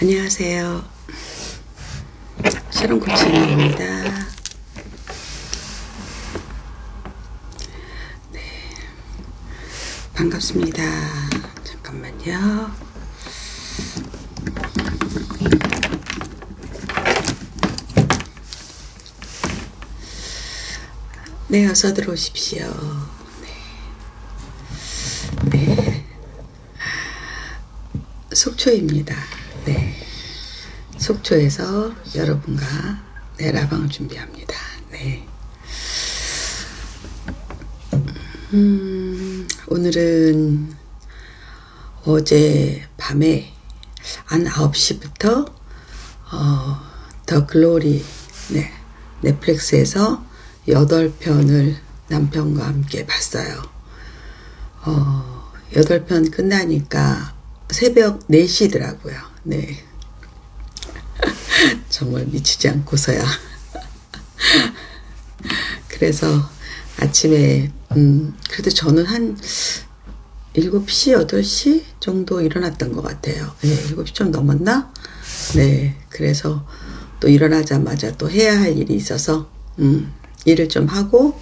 안녕하세요. 샤론 코치입니다. 네, 반갑습니다. 잠깐만요. 네, 어서 들어오십시오. 네, 속초입니다. 네, 속초에서 여러분과 라방을 준비합니다. 네. 오늘은 어제 밤에 한 9시부터 더 글로리 넷플릭스에서 8편을 남편과 함께 봤어요. 8편 끝나니까 새벽 4시더라고요. 네. 정말 미치지 않고서야. 그래서 아침에, 그래도 저는 한 7시, 8시 정도 일어났던 것 같아요. 네, 7시 좀 넘었나? 네, 그래서 또 일어나자마자 또 해야 할 일이 있어서, 일을 좀 하고,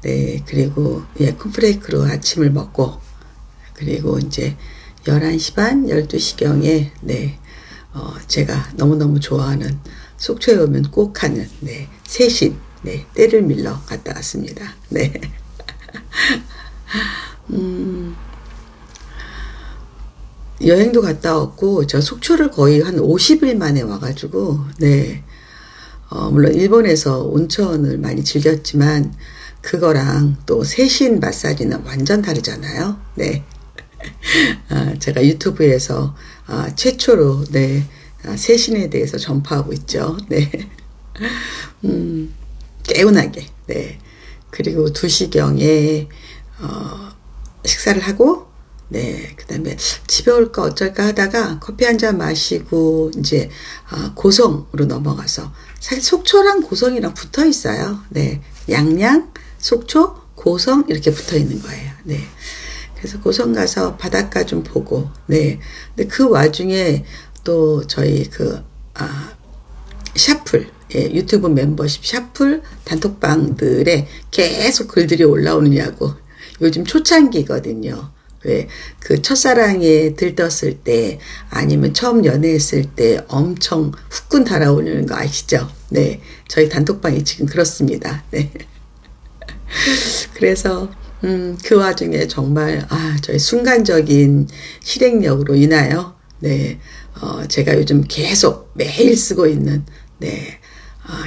네, 그리고, 콘프레이크로 아침을 먹고, 그리고 이제 11시 반, 12시경에, 네, 제가 너무너무 좋아하는 속초에 오면 꼭 하는, 네, 세신, 네, 때를 밀러 갔다 왔습니다. 네. 여행도 갔다 왔고, 저 속초를 거의 한 50일 만에 와가지고, 네. 물론 일본에서 온천을 많이 즐겼지만, 그거랑 또 세신 마사지는 완전 다르잖아요. 네. 제가 유튜브에서 최초로 네, 세신에 대해서 전파하고 있죠. 네. 개운하게. 네. 그리고 2시경에 식사를 하고 네, 그 다음에 집에 올까 어쩔까 하다가 커피 한 잔 마시고 이제 고성으로 넘어가서 사실 속초랑 고성이랑 붙어 있어요. 네. 양양, 속초, 고성 이렇게 붙어 있는 거예요. 네. 그래서 고성 가서 바닷가 좀 보고, 네. 근데 그 와중에 또 저희 샤플, 예, 유튜브 멤버십 샤플 단톡방들에 계속 글들이 올라오느냐고. 요즘 초창기거든요. 왜, 첫사랑에 들떴을 때, 아니면 처음 연애했을 때 엄청 후끈 달아오르는 거 아시죠? 네. 저희 단톡방이 지금 그렇습니다. 네. 그래서, 그 와중에 정말, 저희 순간적인 실행력으로 인하여, 네, 제가 요즘 계속 매일 쓰고 있는, 네,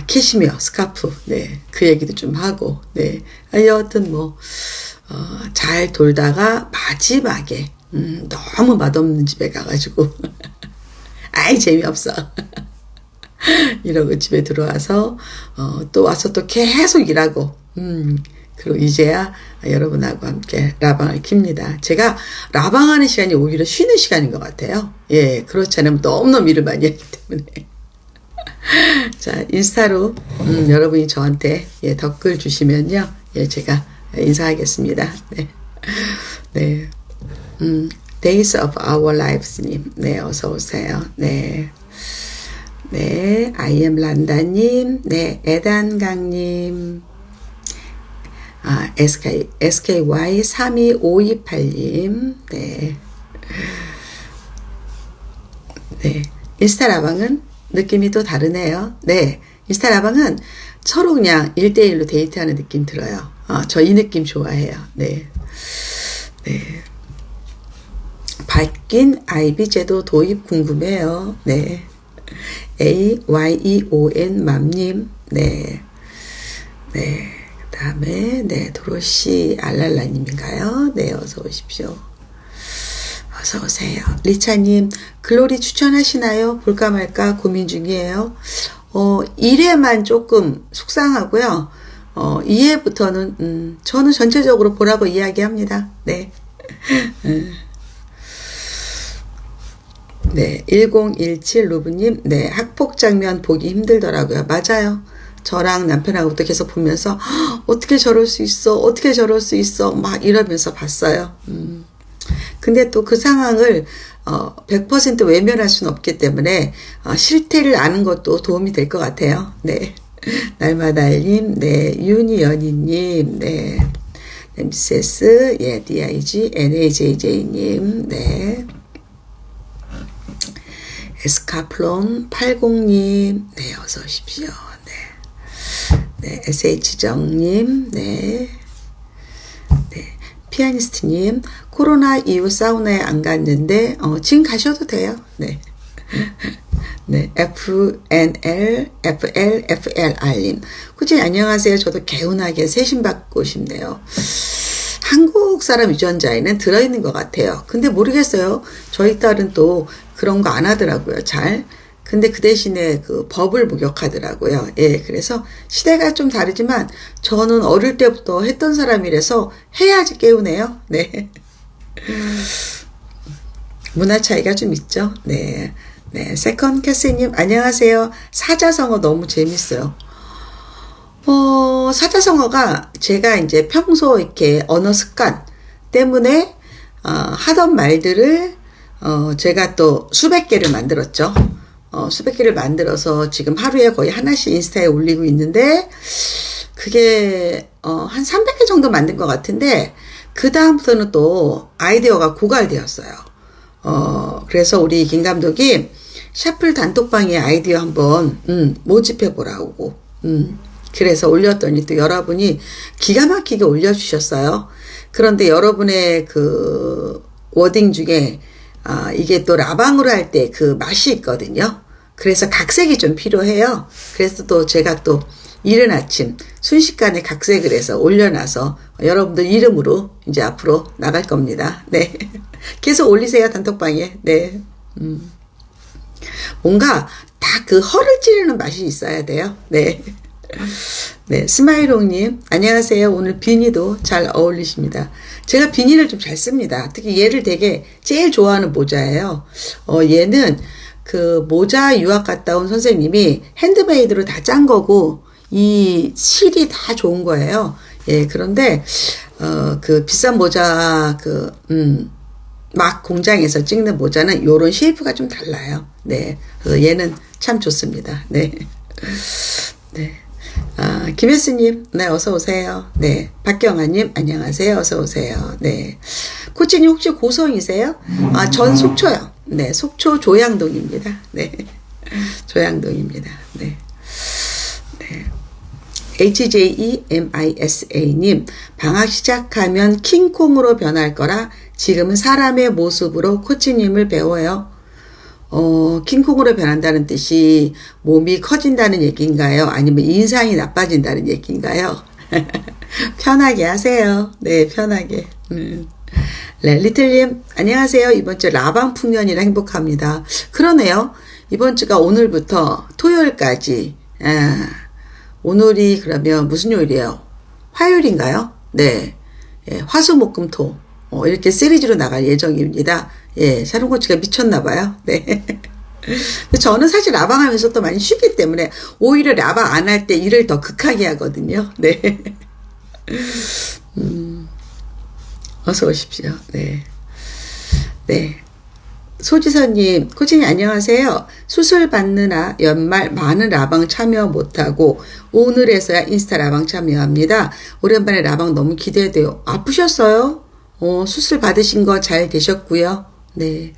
캐시미어 스카프, 네, 그 얘기도 좀 하고, 네, 여하튼 잘 돌다가 마지막에, 너무 맛없는 집에 가가지고, 아이, 재미없어. 이러고 집에 들어와서, 또 와서 또 계속 일하고, 그리고 이제야 여러분하고 함께 라방을 킵니다. 제가 라방하는 시간이 오히려 쉬는 시간인 것 같아요. 예, 그렇지 않으면 너무너무 일을 많이 하기 때문에. 자, 인스타로, 여러분이 저한테, 예, 댓글 주시면요. 예, 제가 인사하겠습니다. 네. 네. Days of Our Lives님. 네, 어서오세요. 네. 네, I am 란다님. 네, 에단강님. SKY32528님. 네. 네. 인스타 라방은 느낌이 또 다르네요. 네. 인스타 라방은 서로 그냥 1대1로 데이트하는 느낌 들어요. 저 이 느낌 좋아해요. 네. 네. 바뀐 IB 제도 도입 궁금해요. 네. AYEON 맘님. 네. 네. 그 다음에, 네, 도로시 알랄라님인가요? 네, 어서 오십시오. 어서 오세요. 리차님, 글로리 추천하시나요? 볼까 말까 고민 중이에요. 1회만 조금 속상하고요. 2회부터는, 저는 전체적으로 보라고 이야기합니다. 네. 네, 1017 루브님, 네, 학폭 장면 보기 힘들더라고요. 맞아요. 저랑 남편하고도 계속 보면서 어떻게 저럴 수 있어, 어떻게 저럴 수 있어 막 이러면서 봤어요. 근데 또 그 상황을 100% 외면할 수는 없기 때문에, 실태를 아는 것도 도움이 될 것 같아요. 네. 날마달님, 네. 윤희연희님, 네. 미세스, 예, DIG, NAJJ님, 네. 에스카플롬 80님, 네, 어서 오십시오. 네. 네, SH정님, 네. 네. 피아니스트님, 코로나 이후 사우나에 안 갔는데, 지금 가셔도 돼요. 네. 네, FLR님. 꾸준히 안녕하세요. 저도 개운하게 세심받고 싶네요. 한국 사람 유전자에는 들어있는 것 같아요. 근데 모르겠어요. 저희 딸은 또 그런 거 안 하더라고요. 잘. 근데 그 대신에 그 법을 목욕하더라고요. 예, 그래서 시대가 좀 다르지만 저는 어릴 때부터 했던 사람이라서 해야지 깨우네요. 네. 문화 차이가 좀 있죠. 네. 네. 세컨 캐스님, 안녕하세요. 사자성어 너무 재밌어요. 사자성어가 제가 이제 평소 이렇게 언어 습관 때문에, 하던 말들을, 제가 또 수백 개를 만들었죠. 수백 개를 만들어서 지금 하루에 거의 하나씩 인스타에 올리고 있는데, 그게, 한 300개 정도 만든 것 같은데, 그다음부터는 또 아이디어가 고갈되었어요. 그래서 우리 김 감독이 샤플 단톡방에 아이디어 한번, 모집해보라고, 그래서 올렸더니 또 여러분이 기가 막히게 올려주셨어요. 그런데 여러분의 그 워딩 중에 이게 또 라방으로 할 때 그 맛이 있거든요. 그래서 각색이 좀 필요해요. 그래서 또 제가 또 이른 아침 순식간에 각색을 해서 올려놔서 여러분들 이름으로 이제 앞으로 나갈 겁니다. 네. 계속 올리세요, 단톡방에. 네. 뭔가 다 그 허를 찌르는 맛이 있어야 돼요. 네. 네, 스마일롱님, 안녕하세요. 오늘 비니도 잘 어울리십니다. 제가 비니를 좀 잘 씁니다. 특히 얘를 되게 제일 좋아하는 모자예요. 얘는 그 모자 유학 갔다 온 선생님이 핸드메이드로 다 짠 거고, 이 실이 다 좋은 거예요. 예, 그런데, 그 비싼 모자, 막 공장에서 찍는 모자는 요런 쉐이프가 좀 달라요. 네. 그래서 얘는 참 좋습니다. 네. 네. 김혜수님, 네, 어서오세요. 네. 박경아님, 안녕하세요. 어서오세요. 네. 코치님, 혹시 고성이세요? 전 속초요. 네. 속초 조양동입니다. 네. 조양동입니다. 네. 네. HJEMISA님, 방학 시작하면 킹콩으로 변할 거라 지금은 사람의 모습으로 코치님을 배워요. 킹콩으로 변한다는 뜻이 몸이 커진다는 얘기인가요? 아니면 인상이 나빠진다는 얘기인가요? 편하게 하세요. 네, 편하게. 네, 리틀님, 안녕하세요. 이번 주 라방 풍년이라 행복합니다. 그러네요. 이번 주가 오늘부터 토요일까지, 오늘이 그러면 무슨 요일이에요? 화요일인가요? 네. 예, 화수목금토. 이렇게 시리즈로 나갈 예정입니다. 예, 샤론코치가 미쳤나봐요. 네. 근데 저는 사실 라방 하면서 또 많이 쉬기 때문에 오히려 라방 안 할 때 일을 더 극하게 하거든요. 네. 어서 오십시오. 네. 네. 소지선님, 코치님 안녕하세요. 수술 받느라 연말 많은 라방 참여 못하고 오늘에서야 인스타 라방 참여합니다. 오랜만에 라방 너무 기대돼요. 아프셨어요? 수술 받으신 거 잘 되셨고요. 네.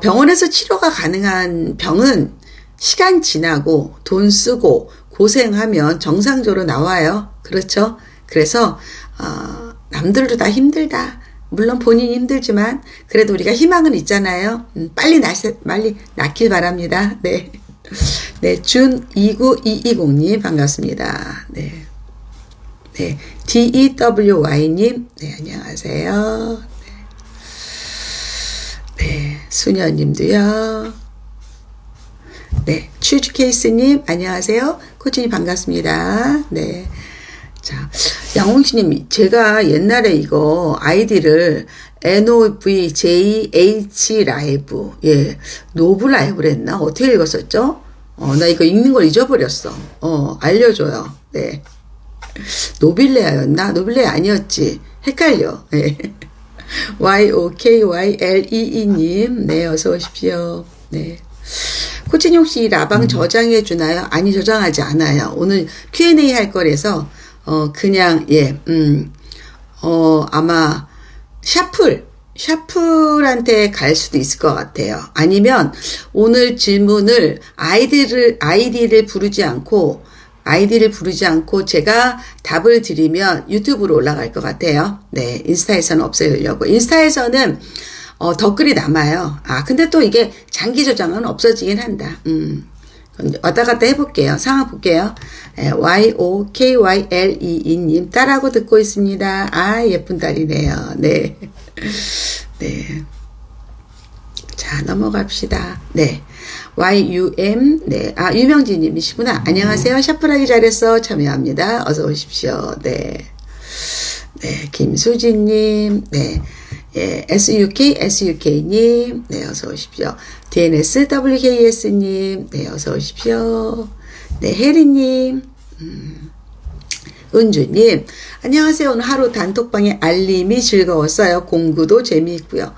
병원에서 치료가 가능한 병은 시간 지나고 돈 쓰고 고생하면 정상적으로 나와요. 그렇죠? 그래서 남들도 다 힘들다. 물론 본인이 힘들지만 그래도 우리가 희망은 있잖아요. 빨리 낫길 바랍니다. 네. 네, 준29220님 반갑습니다. 네. 네, DEWY님, 네, 안녕하세요. 네, 수녀님도요. 네, 추즈케이스님, 안녕하세요. 코치님 반갑습니다. 네. 자, 양홍씨님, 제가 옛날에 이거 아이디를 NOVJH 라이브, 예, 노브 라이브를 했나? 어떻게 읽었었죠? 나 이거 읽는 걸 잊어버렸어. 알려줘요. 네. 노빌레아였나? 노빌레아 아니었지. 헷갈려. 네. YOKYLEE님, 네, 어서 오십시오. 네. 코치님 혹시 라방 저장해 주나요? 아니, 저장하지 않아요. 오늘 Q&A 할 거라서, 그냥, 예, 아마, 샤플한테 갈 수도 있을 것 같아요. 아니면, 오늘 질문을 아이디를 부르지 않고 제가 답을 드리면 유튜브로 올라갈 것 같아요. 네, 인스타에서는 없애려고. 인스타에서는 댓글이 남아요. 근데 또 이게 장기 저장은 없어지긴 한다. 왔다 갔다 해볼게요. 상황 볼게요. YOKYLEE님 딸하고 듣고 있습니다. 예쁜 딸이네요. 네. 네. 자, 넘어갑시다. 네. YUM, 네. 유명진님이시구나. 안녕하세요. 샤프하기 잘했어. 참여합니다. 어서 오십시오. 네. 네. 김수진님, 네. 예, SUK님, 네. 어서 오십시오. DNSWKS님, 네. 어서 오십시오. 네. 혜리님, 은주님, 안녕하세요. 오늘 하루 단톡방의 알림이 즐거웠어요. 공부도 재미있고요.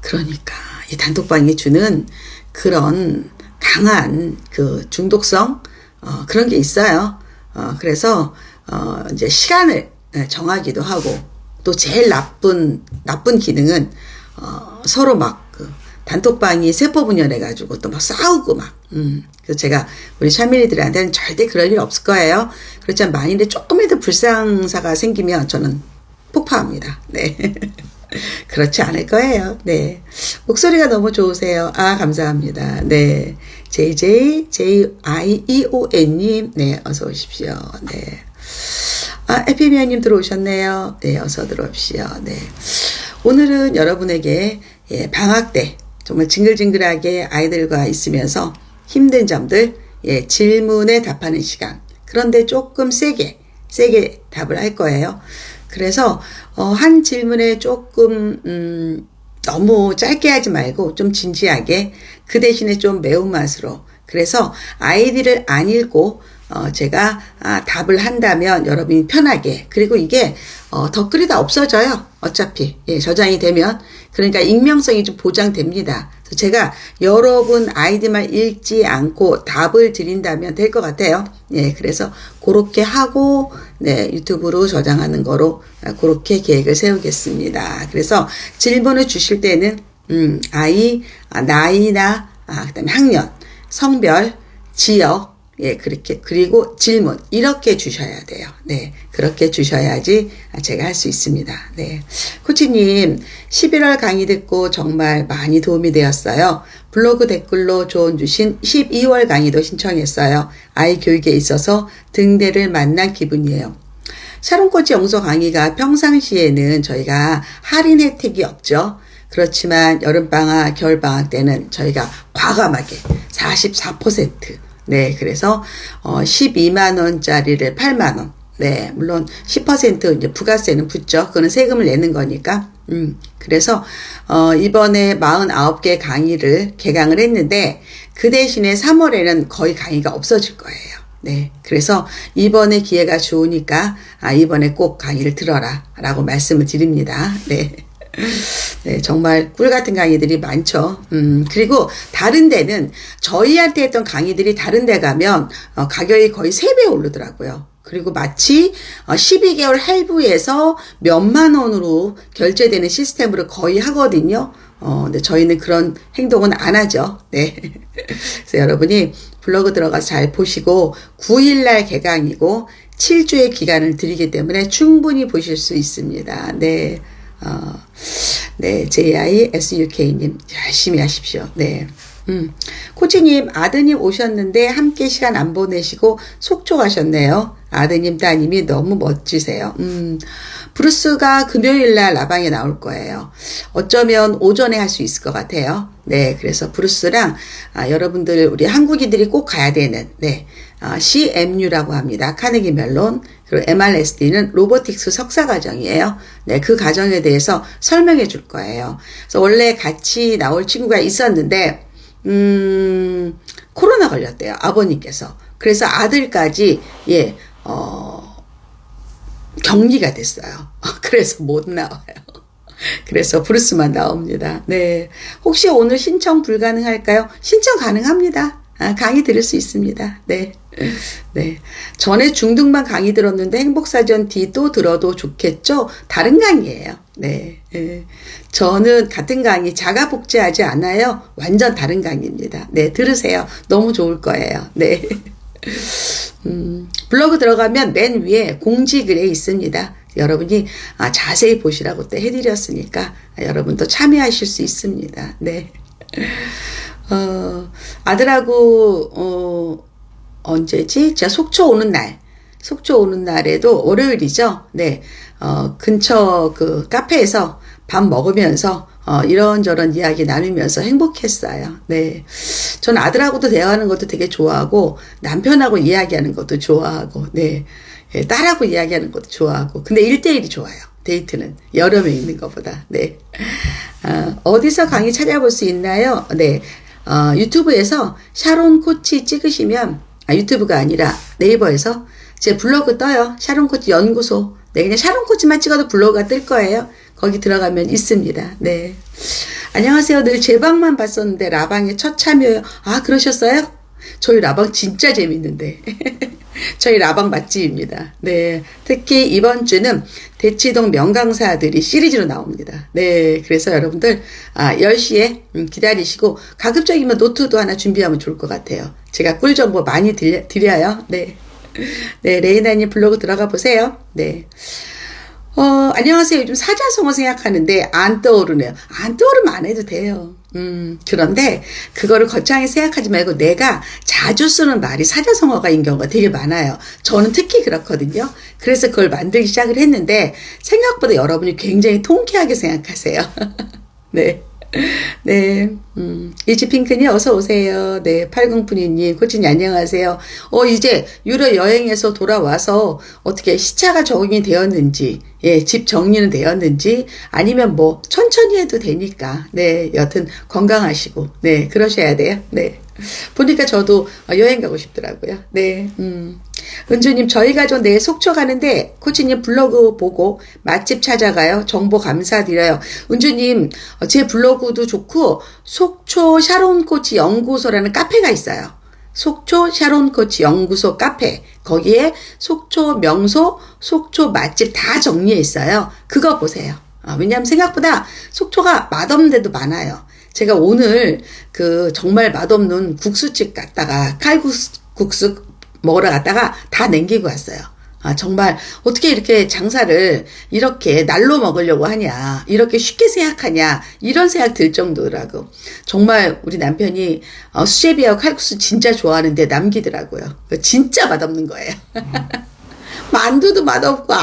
그러니까, 이 단톡방이 주는 그런 강한 그 중독성, 그런 게 있어요. 그래서, 이제 시간을 정하기도 하고, 또 제일 나쁜 기능은, 서로 막, 단톡방이 세포분열해가지고 또 막 싸우고 막, 그래서 제가 우리 샤밀이들한테는 절대 그럴 일 없을 거예요. 그렇지만 만일에 조금이라도 불상사가 생기면 저는 폭파합니다. 네. 그렇지 않을 거예요. 네. 목소리가 너무 좋으세요. 감사합니다. 네. JJJIEON님, 네. 어서 오십시오. 네. 에피미아님 들어오셨네요. 네. 어서 들어오십시오. 네. 오늘은 여러분에게, 예, 방학 때 정말 징글징글하게 아이들과 있으면서 힘든 점들, 예, 질문에 답하는 시간. 그런데 조금 세게 답을 할 거예요. 그래서 한 질문에 조금 너무 짧게 하지 말고 좀 진지하게, 그 대신에 좀 매운맛으로. 그래서 아이디를 안 읽고 제가 답을 한다면 여러분이 편하게, 그리고 이게 댓글이 다 없어져요. 어차피, 예, 저장이 되면. 그러니까 익명성이 좀 보장됩니다. 그래서 제가 여러분 아이디만 읽지 않고 답을 드린다면 될 것 같아요. 예, 그래서 그렇게 하고, 네, 유튜브로 저장하는 거로 그렇게 계획을 세우겠습니다. 그래서 질문을 주실 때는 나이나 그다음에 학년, 성별, 지역, 예, 그렇게, 그리고 질문, 이렇게 주셔야 돼요. 네. 그렇게 주셔야지 제가 할 수 있습니다. 네. 코치님, 11월 강의 듣고 정말 많이 도움이 되었어요. 블로그 댓글로 조언 주신 12월 강의도 신청했어요. 아이 교육에 있어서 등대를 만난 기분이에요. 샤론코치 영서 강의가 평상시에는 저희가 할인 혜택이 없죠. 그렇지만 여름방학, 겨울방학 때는 저희가 과감하게 44%, 네, 그래서 12만원짜리를 8만원. 네, 물론 10% 이제 부가세는 붙죠. 그거는 세금을 내는 거니까. 그래서 이번에 49개 강의를 개강을 했는데, 그 대신에 3월에는 거의 강의가 없어질 거예요. 네, 그래서 이번에 기회가 좋으니까 이번에 꼭 강의를 들어라 라고 말씀을 드립니다. 네. 네, 정말 꿀 같은 강의들이 많죠. 그리고 다른 데는 저희한테 했던 강의들이 다른 데 가면 가격이 거의 3배 오르더라고요. 그리고 마치 12개월 할부해서 몇만 원으로 결제되는 시스템으로 거의 하거든요. 근데 저희는 그런 행동은 안 하죠. 네. 그래서 여러분이 블로그 들어가서 잘 보시고 9일날 개강이고 7주의 기간을 드리기 때문에 충분히 보실 수 있습니다. 네. 네, JISUK님, 열심히 하십시오. 네. 코치님, 아드님 오셨는데 함께 시간 안 보내시고 속초가셨네요. 아드님, 따님이 너무 멋지세요. 브루스가 금요일날 라방에 나올 거예요. 어쩌면 오전에 할 수 있을 것 같아요. 네, 그래서 브루스랑 여러분들, 우리 한국인들이 꼭 가야 되는, 네, CMU라고 합니다. 카네기 멜론. 그리고 MRSD는 로보틱스 석사 과정이에요. 네, 그 과정에 대해서 설명해 줄 거예요. 그래서 원래 같이 나올 친구가 있었는데, 코로나 걸렸대요. 아버님께서. 그래서 아들까지, 예, 격리가 됐어요. 그래서 못 나와요. 그래서 브루스만 나옵니다. 네. 혹시 오늘 신청 불가능할까요? 신청 가능합니다. 강의 들을 수 있습니다. 네. 네. 전에 중등반 강의 들었는데 행복사전 D 또 들어도 좋겠죠? 다른 강의예요. 네. 네. 저는 같은 강의 자가복제하지 않아요. 완전 다른 강의입니다. 네. 들으세요. 너무 좋을 거예요. 네. 블로그 들어가면 맨 위에 공지글에 있습니다. 여러분이 자세히 보시라고 또 해드렸으니까 여러분도 참여하실 수 있습니다. 네. 아들하고 언제지? 제가 속초 오는 날에도 월요일이죠. 네. 근처 그 카페에서 밥 먹으면서 이런저런 이야기 나누면서 행복했어요. 네. 전 아들하고도 대화하는 것도 되게 좋아하고, 남편하고 이야기하는 것도 좋아하고, 네. 예, 딸하고 이야기하는 것도 좋아하고. 근데 1대1이 좋아요. 데이트는. 여러 명 있는 것보다. 네. 어디서 강의 찾아볼 수 있나요? 네. 유튜브에서 샤론 코치 찍으시면, 유튜브가 아니라 네이버에서 제 블로그 떠요. 샤론 코치 연구소. 네, 그냥 샤론 코치만 찍어도 블로그가 뜰 거예요. 거기 들어가면 있습니다. 네. 안녕하세요. 늘 제 방만 봤었는데 라방에 첫 참여요. 그러셨어요? 저희 라방 진짜 재밌는데. 저희 라방 맛집입니다. 네. 특히 이번 주는 대치동 명강사들이 시리즈로 나옵니다. 네. 그래서 여러분들 10시에 기다리시고 가급적이면 노트도 하나 준비하면 좋을 것 같아요. 제가 꿀 정보 많이 드려요. 네. 네. 레이나님 블로그 들어가 보세요. 네. 안녕하세요. 요즘 사자성어 생각하는데 안 떠오르네요. 안 떠오르면 안 해도 돼요. 그런데 그거를 거창하게 생각하지 말고 내가 자주 쓰는 말이 사자성어가인 경우가 되게 많아요. 저는 특히 그렇거든요. 그래서 그걸 만들기 시작을 했는데 생각보다 여러분이 굉장히 통쾌하게 생각하세요. 네. 네, 이지핑크님 어서오세요. 네, 80분이님, 코치님 안녕하세요. 이제 유럽 여행에서 돌아와서 어떻게 시차가 적응이 되었는지, 예, 집 정리는 되었는지, 아니면 뭐, 천천히 해도 되니까, 네, 여튼 건강하시고, 네, 그러셔야 돼요. 네. 보니까 저도 여행 가고 싶더라고요. 네, 은주님, 저희 가족 내일 속초 가는데 코치님 블로그 보고 맛집 찾아가요. 정보 감사드려요. 은주님, 제 블로그도 좋고 속초 샤론 코치 연구소라는 카페가 있어요. 속초 샤론 코치 연구소 카페. 거기에 속초 명소, 속초 맛집 다 정리해 있어요. 그거 보세요. 왜냐하면 생각보다 속초가 맛없는 데도 많아요. 제가 오늘 정말 맛없는 국수집 갔다가 칼국수 먹으러 갔다가 다 남기고 왔어요. 정말 어떻게 이렇게 장사를 이렇게 날로 먹으려고 하냐, 이렇게 쉽게 생각하냐, 이런 생각 들 정도라고. 정말 우리 남편이 수제비하고 칼국수 진짜 좋아하는데 남기더라고요. 진짜 맛없는 거예요. 만두도 맛없고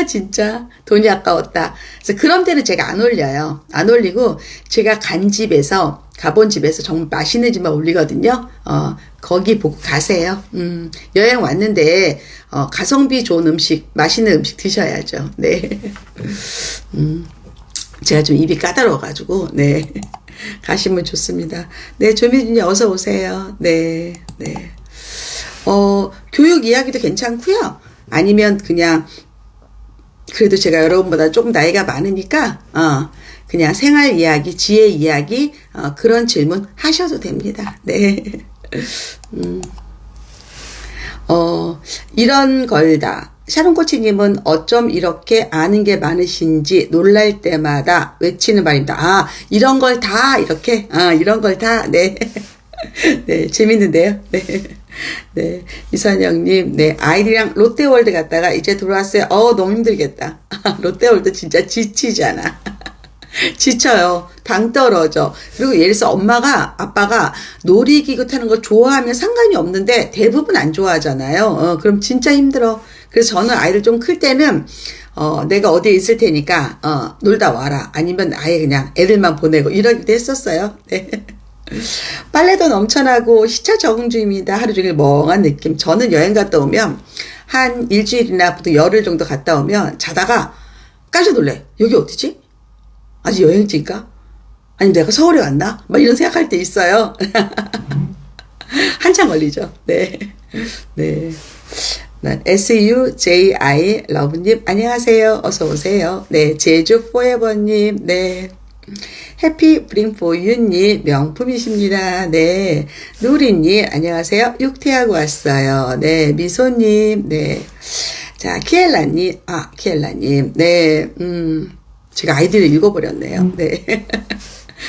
진짜 돈이 아까웠다. 그래서 그런 데는 제가 안 올려요. 안 올리고 제가 가본 집에서 정말 맛있는 집만 올리거든요. 거기 보고 가세요. 여행 왔는데 가성비 좋은 음식, 맛있는 음식 드셔야죠. 네. 제가 좀 입이 까다로워가지고 네. 가시면 좋습니다. 네, 조미준님 어서 오세요. 네, 네. 교육 이야기도 괜찮고요. 아니면 그냥 그래도 제가 여러분보다 조금 나이가 많으니까 그냥 생활 이야기, 지혜 이야기 그런 질문 하셔도 됩니다. 네. 이런 걸다. 샤론 코치님은 어쩜 이렇게 아는 게 많으신지 놀랄 때마다 외치는 말입니다. 이런 걸 다 이렇게 이런 걸 다 네. 네, 재밌는데요. 네. 네. 이선영님, 네. 아이들이랑 롯데월드 갔다가 이제 들어왔어요. 너무 힘들겠다. 롯데월드 진짜 지치잖아. 지쳐요. 당 떨어져. 그리고 예를 들어서 아빠가 놀이기구 타는 거 좋아하면 상관이 없는데 대부분 안 좋아하잖아요. 그럼 진짜 힘들어. 그래서 저는 아이를 좀 클 때는, 내가 어디에 있을 테니까, 놀다 와라. 아니면 아예 그냥 애들만 보내고 이러기도 했었어요. 네. 빨래도 넘쳐나고 시차 적응 중입니다. 하루 종일 멍한 느낌. 저는 여행 갔다 오면 한 일주일이나 보통 열흘 정도 갔다 오면 자다가 깜짝 놀래. 여기 어디지? 아직 여행지인가? 아니 내가 서울에 왔나? 막 이런 생각할 때 있어요. 한참 걸리죠. 네. 네. SUJI 러브님 안녕하세요. 어서 오세요. 네, 제주 포에버님 네. 해피 브링 포유님 명품이십니다. 네, 누리님 안녕하세요. 육퇴하고 왔어요. 네, 미소님 네. 자, 키엘라님 네, 제가 아이디를 읽어버렸네요. 네.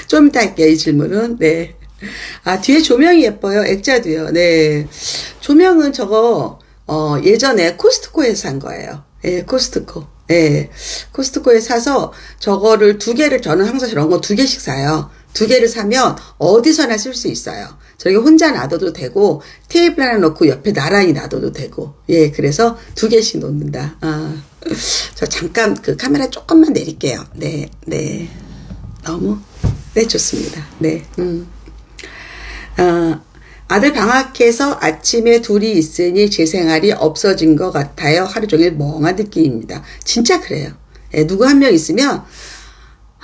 좀 이따 할게요, 이 질문은. 네. 아, 뒤에 조명이 예뻐요. 액자도요. 네. 조명은 저거, 예전에 코스트코에서 산 거예요. 예, 코스트코. 예. 코스트코에 사서 저거를 2개를, 저는 항상 저런 거 2개씩 사요. 2개를 사면 어디서나 쓸 수 있어요. 저기 혼자 놔둬도 되고, 테이블 하나 놓고 옆에 나란히 놔둬도 되고, 예, 그래서 2개씩 놓는다. 아, 저 잠깐 그 카메라 조금만 내릴게요. 네, 네. 너무, 네, 좋습니다. 네, 아들 방학해서 아침에 둘이 있으니 제 생활이 없어진 것 같아요. 하루 종일 멍한 느낌입니다. 진짜 그래요. 예, 누구 한 명 있으면,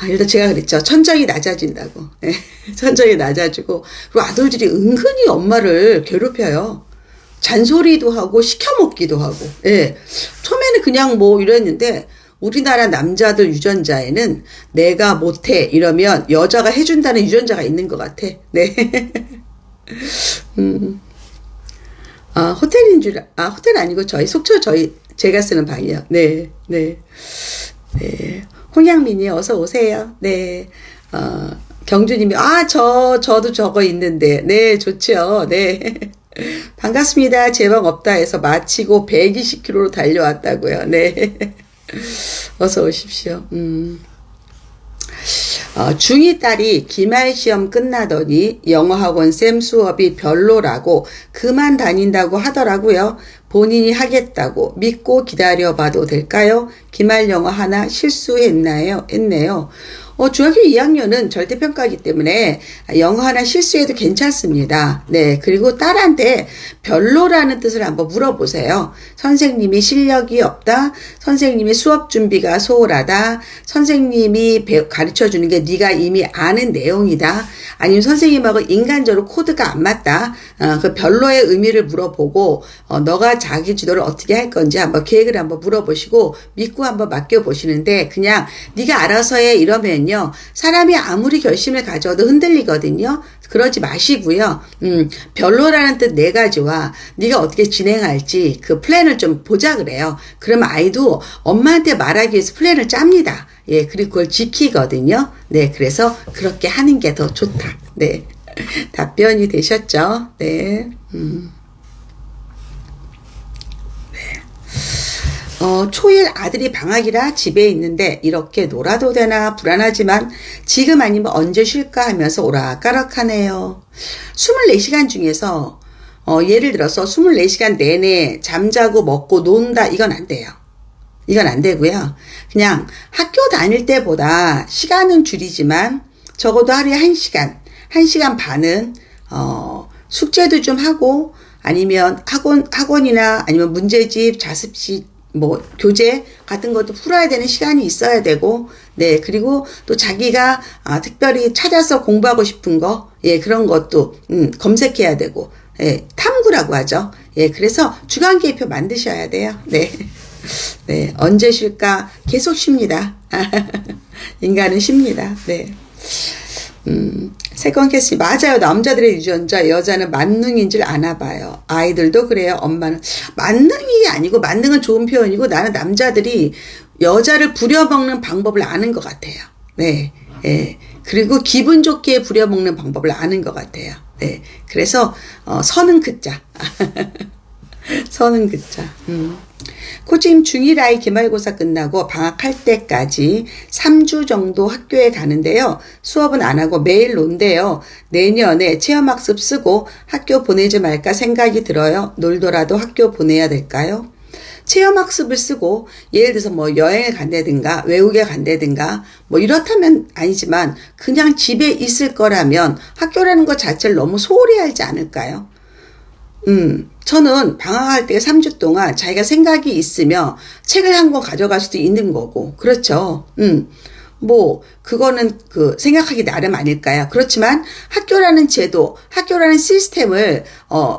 일단 제가 그랬죠. 천정이 낮아진다고. 예, 천정이 낮아지고, 그리고 아들들이 은근히 엄마를 괴롭혀요. 잔소리도 하고, 시켜먹기도 하고, 예. 처음에는 그냥 뭐 이랬는데, 우리나라 남자들 유전자에는 내가 못해 이러면 여자가 해준다는 유전자가 있는 것 같아. 네. 호텔 아니고 속초 제가 쓰는 방이요. 네, 네, 네. 홍양민이 어서 오세요. 네. 경주님이, 저도 저거 있는데. 네, 좋죠. 네. 반갑습니다. 제 방 없다 해서 마치고 120km로 달려왔다고요. 네. 어서 오십시오. 중2 딸이 기말 시험 끝나더니 영어학원 쌤 수업이 별로라고 그만 다닌다고 하더라고요. 본인이 하겠다고 믿고 기다려봐도 될까요? 기말 영어 하나 했네요. 중학교 2학년은 절대평가이기 때문에 영어 하나 실수해도 괜찮습니다. 네. 그리고 딸한테 별로라는 뜻을 한번 물어보세요. 선생님이 실력이 없다. 선생님이 수업 준비가 소홀하다. 선생님이 가르쳐 주는 게 네가 이미 아는 내용이다. 아니면 선생님하고 인간적으로 코드가 안 맞다. 그 별로의 의미를 물어보고 너가 자기 지도를 어떻게 할 건지 한번 계획을 한번 물어보시고 믿고 한번 맡겨보시는데 그냥 네가 알아서 해 이러면 사람이 아무리 결심을 가져도 흔들리거든요. 그러지 마시고요. 별로라는 뜻 4가지와 네가 어떻게 진행할지 그 플랜을 좀 보자 그래요. 그러면 아이도 엄마한테 말하기 위해서 플랜을 짭니다. 예, 그리고 그걸 지키거든요. 네, 그래서 그렇게 하는 게 더 좋다. 네, 답변이 되셨죠? 네. 초일 아들이 방학이라 집에 있는데 이렇게 놀아도 되나 불안하지만 지금 아니면 언제 쉴까 하면서 오락가락하네요. 24시간 중에서 예를 들어서 24시간 내내 잠자고 먹고 논다 이건 안 돼요. 이건 안 되고요. 그냥 학교 다닐 때보다 시간은 줄이지만 적어도 하루에 1시간 반은 숙제도 좀 하고 아니면 학원이나 아니면 문제집, 자습시 교재 같은 것도 풀어야 되는 시간이 있어야 되고, 네, 그리고 또 자기가, 특별히 찾아서 공부하고 싶은 거, 예, 그런 것도, 검색해야 되고, 예, 탐구라고 하죠. 예, 그래서 주간계획표 만드셔야 돼요. 네. 네, 언제 쉴까? 계속 쉽니다. 인간은 쉽니다. 네. 세컨 캐시 맞아요. 남자들의 유전자 여자는 만능인 줄 아나 봐요. 아이들도 그래요. 엄마는 만능이 아니고 만능은 좋은 표현이고 나는 남자들이 여자를 부려먹는 방법을 아는 것 같아요. 네, 예. 그리고 기분 좋게 부려먹는 방법을 아는 것 같아요. 네, 그래서 선은 긋자. 선은 긋자. 코치님 중1 아이 기말고사 끝나고 방학할 때까지 3주 정도 학교에 가는데요. 수업은 안 하고 매일 논대요. 내년에 체험학습 쓰고 학교 보내지 말까 생각이 들어요. 놀더라도 학교 보내야 될까요? 체험학습을 쓰고 예를 들어서 여행을 간다든가 외국에 간다든가 이렇다면 아니지만 그냥 집에 있을 거라면 학교라는 것 자체를 너무 소홀히 하지 않을까요? 저는 방학할 때 3주 동안 자기가 생각이 있으며 책을 한 권 가져갈 수도 있는 거고, 그렇죠. 뭐 그거는 그 생각하기 나름 아닐까요? 그렇지만 학교라는 제도, 학교라는 시스템을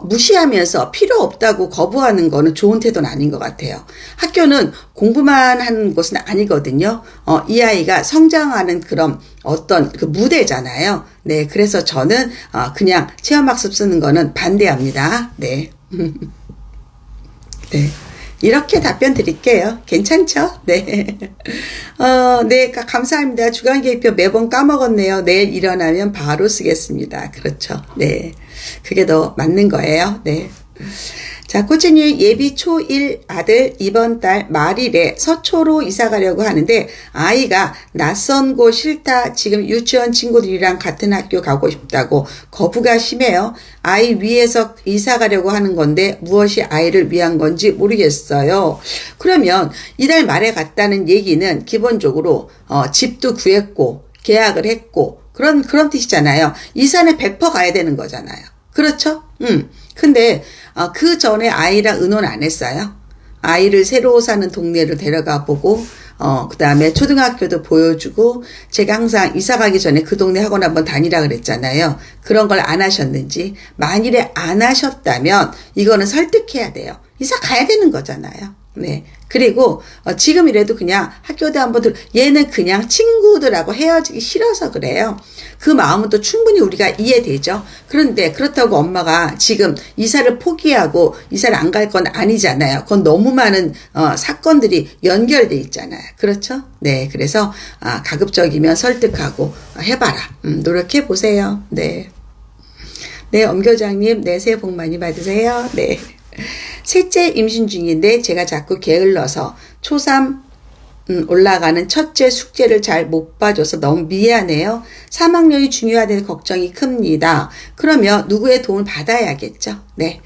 무시하면서 필요 없다고 거부하는 거는 좋은 태도는 아닌 것 같아요. 학교는 공부만 하는 곳은 아니거든요. 이 아이가 성장하는 그런 어떤 그 무대잖아요. 네, 그래서 저는 그냥 체험학습 쓰는 거는 반대합니다. 네. 네. 이렇게 답변 드릴게요. 괜찮죠? 네. 네, 감사합니다. 주간계획표 매번 까먹었네요. 내일 일어나면 바로 쓰겠습니다. 그렇죠. 네. 그게 더 맞는 거예요. 네. 자, 코치님 예비 초1 아들 이번 달 말일에 서초로 이사 가려고 하는데 아이가 낯선 곳 싫다. 지금 유치원 친구들이랑 같은 학교 가고 싶다고 거부가 심해요. 아이 위해서 이사 가려고 하는 건데 무엇이 아이를 위한 건지 모르겠어요. 그러면 이달 말에 갔다는 얘기는 기본적으로 집도 구했고 계약을 했고 그런 뜻이잖아요. 이사는 100% 가야 되는 거잖아요. 그렇죠? 근데 그 전에 아이랑 의논 안 했어요. 아이를 새로 사는 동네를 데려가 보고 그 다음에 초등학교도 보여주고 제가 항상 이사 가기 전에 그 동네 학원 한번 다니라 그랬잖아요. 그런 걸 안 하셨는지 만일에 안 하셨다면 이거는 설득해야 돼요. 이사 가야 되는 거잖아요. 네. 그리고 지금이라도 그냥 학교도 한번 얘는 그냥 친구들하고 헤어지기 싫어서 그래요. 그 마음은 또 충분히 우리가 이해되죠. 그런데 그렇다고 엄마가 지금 이사를 포기하고 이사를 안 갈 건 아니잖아요. 그건 너무 많은 사건들이 연결돼 있잖아요. 그렇죠? 네, 그래서 가급적이면 설득하고 해봐라. 노력해 보세요. 네, 네, 엄교장님, 네, 새해 복 많이 받으세요. 네. 셋째 임신 중인데 제가 자꾸 게을러서 초3 올라가는 첫째 숙제를 잘 못 봐줘서 너무 미안해요. 3학년이 중요하다는 걱정이 큽니다. 그러면 누구의 도움을 받아야겠죠. 네.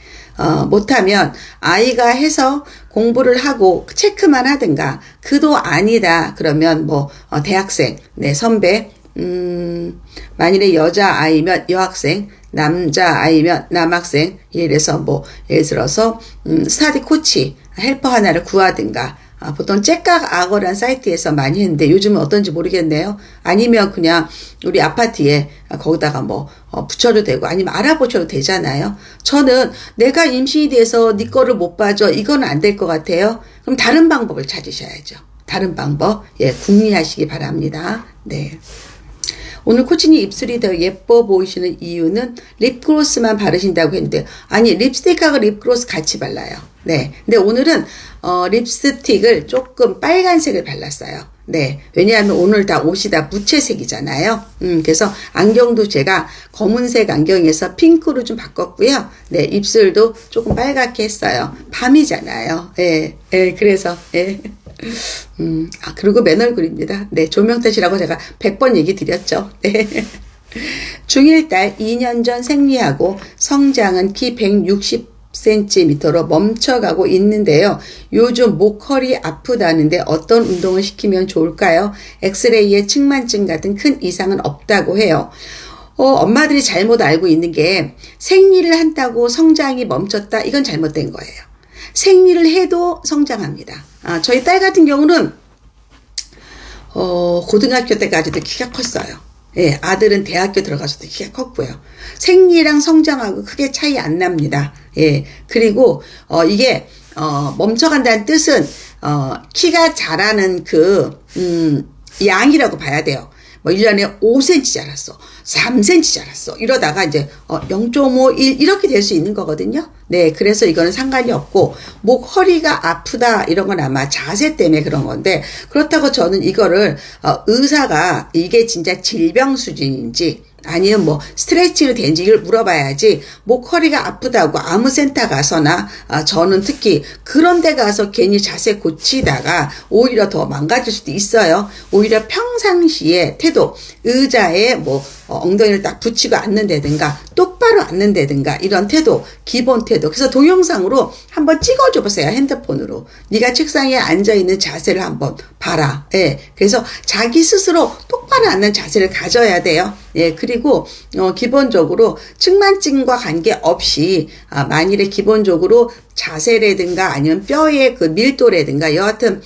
못하면 아이가 해서 공부를 하고 체크만 하든가 그도 아니다. 그러면 뭐 대학생, 네, 선배, 만일에 여자아이면 여학생, 남자아이면 남학생, 이래서 뭐 예를 들어서 스터디 코치 헬퍼 하나를 구하든가 보통 째깍 악어란 사이트에서 많이 했는데 요즘은 어떤지 모르겠네요. 아니면 그냥 우리 아파트에 거기다가 뭐 붙여도 되고 아니면 알아보셔도 되잖아요. 저는 내가 임신이 돼서 네 거를 못 봐줘 이건 안 될 것 같아요. 그럼 다른 방법을 찾으셔야죠. 다른 방법 궁리하시기 바랍니다. 네. 오늘 코치님 입술이 더 예뻐 보이시는 이유는 립글로스만 바르신다고 했는데 아니 립스틱하고 립글로스 같이 발라요. 네. 근데 오늘은 립스틱을 조금 빨간색을 발랐어요. 네. 왜냐하면 오늘 다 옷이 다 무채색이잖아요. 그래서 안경도 제가 검은색 안경에서 핑크로 좀 바꿨고요. 네. 입술도 조금 빨갛게 했어요. 밤이잖아요. 예. 예. 그래서 예. 그리고 맨 얼굴입니다. 네, 조명 탓이라고 제가 100번 얘기 드렸죠. 네. 중1 딸 2년 전 생리하고 성장은 키 160cm로 멈춰가고 있는데요. 요즘 목, 허리 아프다는데 어떤 운동을 시키면 좋을까요? 엑스레이에 측만증 같은 큰 이상은 없다고 해요. 엄마들이 잘못 알고 있는 게 생리를 한다고 성장이 멈췄다? 이건 잘못된 거예요. 생리를 해도 성장합니다. 저희 딸 같은 경우는 고등학교 때까지도 키가 컸어요. 예, 아들은 대학교 들어가서도 키가 컸고요. 생리랑 성장하고 크게 차이 안 납니다. 예, 그리고 이게 멈춰간다는 뜻은 키가 자라는 양이라고 봐야 돼요. 뭐 1년에 5cm 자랐어. 3cm 자랐어. 이러다가 이제 0.5, 1 이렇게 될 수 있는 거거든요. 네, 그래서 이거는 상관이 없고 목 허리가 아프다 이런 건 아마 자세 때문에 그런 건데 그렇다고 저는 이거를 의사가 이게 진짜 질병 수준인지 아니면 뭐 스트레칭을 된지 이걸 물어봐야지 목 허리가 아프다고 아무 센터 가서나 저는 특히 그런 데 가서 괜히 자세 고치다가 오히려 더 망가질 수도 있어요. 오히려 평상시에 태도 의자에 뭐 엉덩이를 딱 붙이고 앉는다든가 똑바로 앉는다든가 이런 태도 기본 태도 그래서 동영상으로 한번 찍어줘 보세요. 핸드폰으로 네가 책상에 앉아있는 자세를 한번 봐라. 예, 그래서 자기 스스로 똑바로 앉는 자세를 가져야 돼요. 예, 그리고 기본적으로 측만증과 관계없이 만일에 기본적으로 자세라든가 아니면 뼈의 그 밀도라든가 여하튼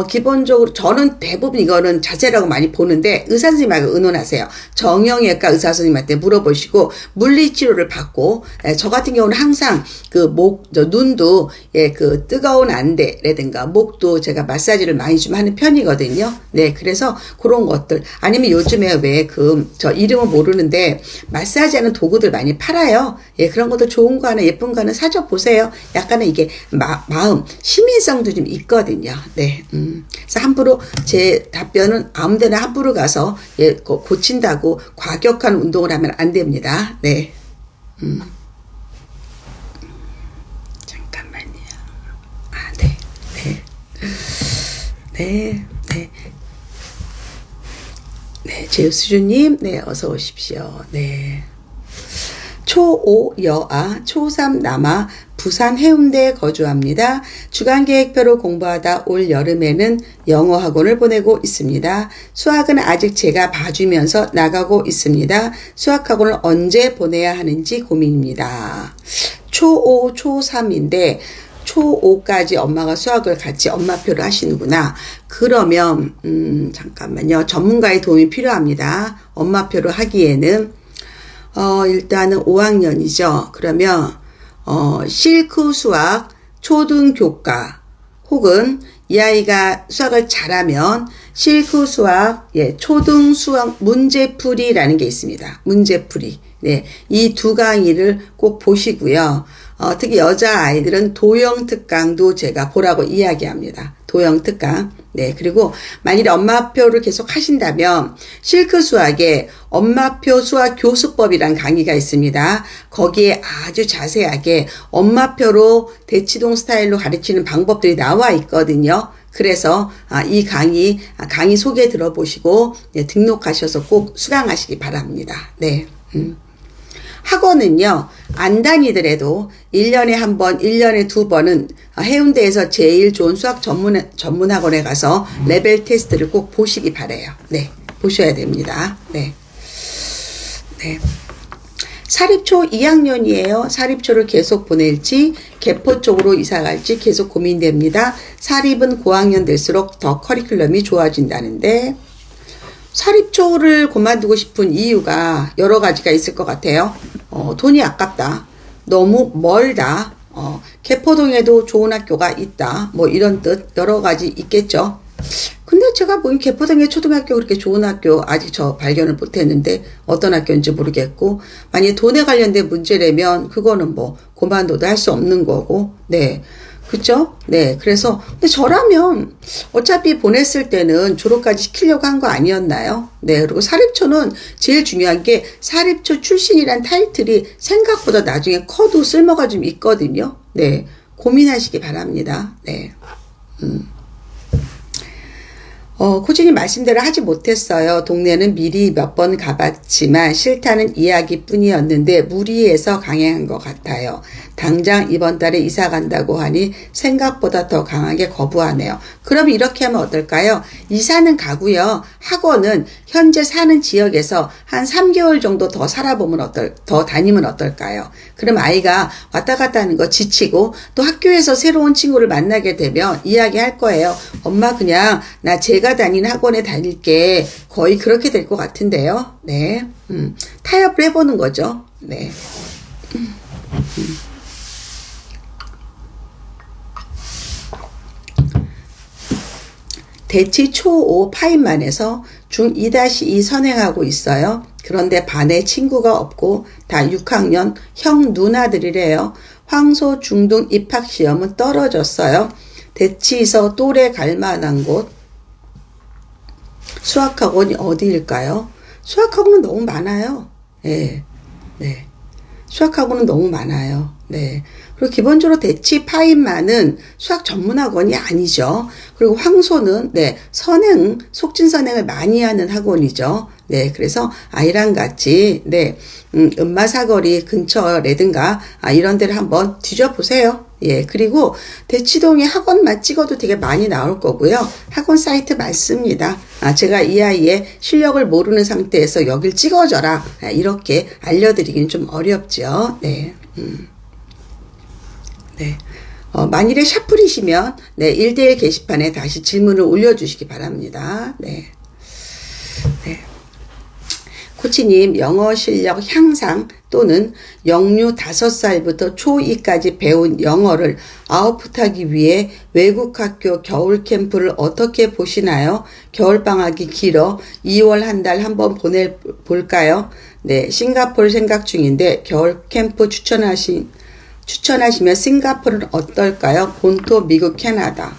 기본적으로 저는 대부분 이거는 자세라고 많이 보는데 의사 선생님하고 의논하세요. 정형외과 의사 선생님한테 물어보시고 물리치료를 받고 저 같은 경우는 항상 그 눈도 그 뜨거운 안대라든가 목도 제가 마사지를 많이 좀 하는 편이거든요. 네, 그래서 그런 것들 아니면 요즘에 왜 저 이름은 모르는데 마사지하는 도구들 많이 팔아요. 예, 그런 것도 좋은 거 하나 예쁜 거 하나 사줘 보세요. 약간은 이게 마음 시민성도 좀 있거든요. 네. 그래서 함부로 제 답변은 아무데나 함부로 가서 고친다고 과격한 운동을 하면 안 됩니다. 네. 잠깐만요. 네. 네. 네. 네. 네. 제우스주님, 네. 어서 오십시오. 네. 초5 여아, 초3 남아, 부산 해운대에 거주합니다. 주간계획표로 공부하다 올 여름에는 영어 학원을 보내고 있습니다. 수학은 아직 제가 봐주면서 나가고 있습니다. 수학 학원을 언제 보내야 하는지 고민입니다. 초5, 초3인데 초5까지 엄마가 수학을 같이 엄마표를 하시는구나. 그러면 잠깐만요. 전문가의 도움이 필요합니다. 엄마표를 하기에는 일단은 5학년이죠. 그러면 실크 수학 초등교과 혹은 이 아이가 수학을 잘하면 실크 수학 초등 수학 문제풀이라는 게 있습니다. 문제풀이. 네, 이 두 강의를 꼭 보시고요. 특히 여자 아이들은 도형 특강도 제가 보라고 이야기합니다. 도형 특강. 네, 그리고 만일에 엄마표를 계속 하신다면 실크 수학에 엄마표 수학 교수법이란 강의가 있습니다. 거기에 아주 자세하게 엄마표로 대치동 스타일로 가르치는 방법들이 나와 있거든요. 그래서 이 강의 소개 들어보시고 등록하셔서 꼭 수강하시기 바랍니다. 네. 학원은요, 안 다니더라도 1년에 한 번, 1년에 두 번은 해운대에서 제일 좋은 수학 전문 학원에 가서 레벨 테스트를 꼭 보시기 바라요. 네. 보셔야 됩니다. 네. 네. 사립초 2학년이에요. 사립초를 계속 보낼지, 개포 쪽으로 이사 갈지 계속 고민됩니다. 사립은 고학년 될수록 더 커리큘럼이 좋아진다는데, 사립초를 그만두고 싶은 이유가 여러 가지가 있을 것 같아요. 돈이 아깝다. 너무 멀다. 개포동에도 좋은 학교가 있다. 뭐 이런 뜻 여러 가지 있겠죠. 근데 제가 보기엔 개포동에 초등학교 그렇게 좋은 학교 아직 저 발견을 못했는데 어떤 학교인지 모르겠고 만약에 돈에 관련된 문제라면 그거는 뭐 그만둬도 할 수 없는 거고 네. 그쵸? 네. 그래서, 근데 저라면 어차피 보냈을 때는 졸업까지 시키려고 한 거 아니었나요? 네. 그리고 사립초는 제일 중요한 게 사립초 출신이란 타이틀이 생각보다 나중에 커도 쓸모가 좀 있거든요. 네. 고민하시기 바랍니다. 네. 꾸준히 말씀대로 하지 못했어요. 동네는 미리 몇 번 가봤지만 싫다는 이야기뿐이었는데 무리해서 강행한 것 같아요. 당장 이번 달에 이사 간다고 하니 생각보다 더 강하게 거부하네요. 그럼 이렇게 하면 어떨까요? 이사는 가고요. 학원은 현재 사는 지역에서 한 3개월 정도 더 살아보면 더 다니면 어떨까요? 그럼 아이가 왔다 갔다 하는 거 지치고 또 학교에서 새로운 친구를 만나게 되면 이야기할 거예요. 엄마 그냥 나 제가 다니는 학원에 다닐게. 거의 그렇게 될 것 같은데요. 네. 타협을 해보는 거죠. 네. 대치 초5 파인만에서 중2-2 선행하고 있어요. 그런데 반에 친구가 없고 다 6학년 형 누나들이래요. 황소 중등 입학시험은 떨어졌어요. 대치에서 또래 갈만한 곳 수학학원이 어디일까요? 수학학원은 너무 많아요. 네. 네. 수학학원은 너무 많아요. 네. 그리고 기본적으로 대치 파인만은 수학 전문학원이 아니죠. 그리고 황소는 네, 속진선행을 많이 하는 학원이죠. 네, 그래서 아이랑 같이 네, 은마사거리 근처라든가 이런 데를 한번 뒤져보세요. 예, 그리고 대치동에 학원만 찍어도 되게 많이 나올 거고요. 학원 사이트 많습니다. 제가 이 아이의 실력을 모르는 상태에서 여길 찍어줘라. 이렇게 알려드리기는 좀 어렵죠. 네. 네. 만일에 샤플이시면 네, 1대1 게시판에 다시 질문을 올려주시기 바랍니다. 네. 네. 코치님, 영어 실력 향상 또는 영유 5살부터 초2까지 배운 영어를 아웃풋하기 위해 외국 학교 겨울 캠프를 어떻게 보시나요? 겨울방학이 길어 2월 한 달 한번 보내볼까요? 네, 싱가포르 생각 중인데 겨울 캠프 추천하시면 싱가포르는 어떨까요? 본토 미국 캐나다.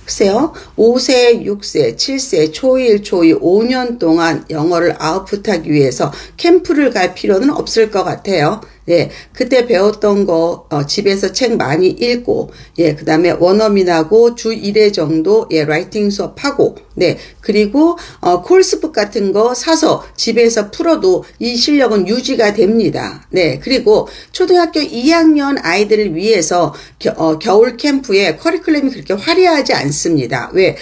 글쎄요, 5세, 6세, 7세, 초1, 초2, 5년 동안 영어를 아웃풋하기 위해서 캠프를 갈 필요는 없을 것 같아요. 네, 그때 배웠던 거, 집에서 책 많이 읽고, 예, 그 다음에 원어민하고 주 1회 정도, 예, 라이팅 수업하고, 네, 그리고, 콜스북 같은 거 사서 집에서 풀어도 이 실력은 유지가 됩니다. 네, 그리고 초등학교 2학년 아이들을 위해서 겨울 캠프에 커리큘럼이 그렇게 화려하지 않습니다. 왜?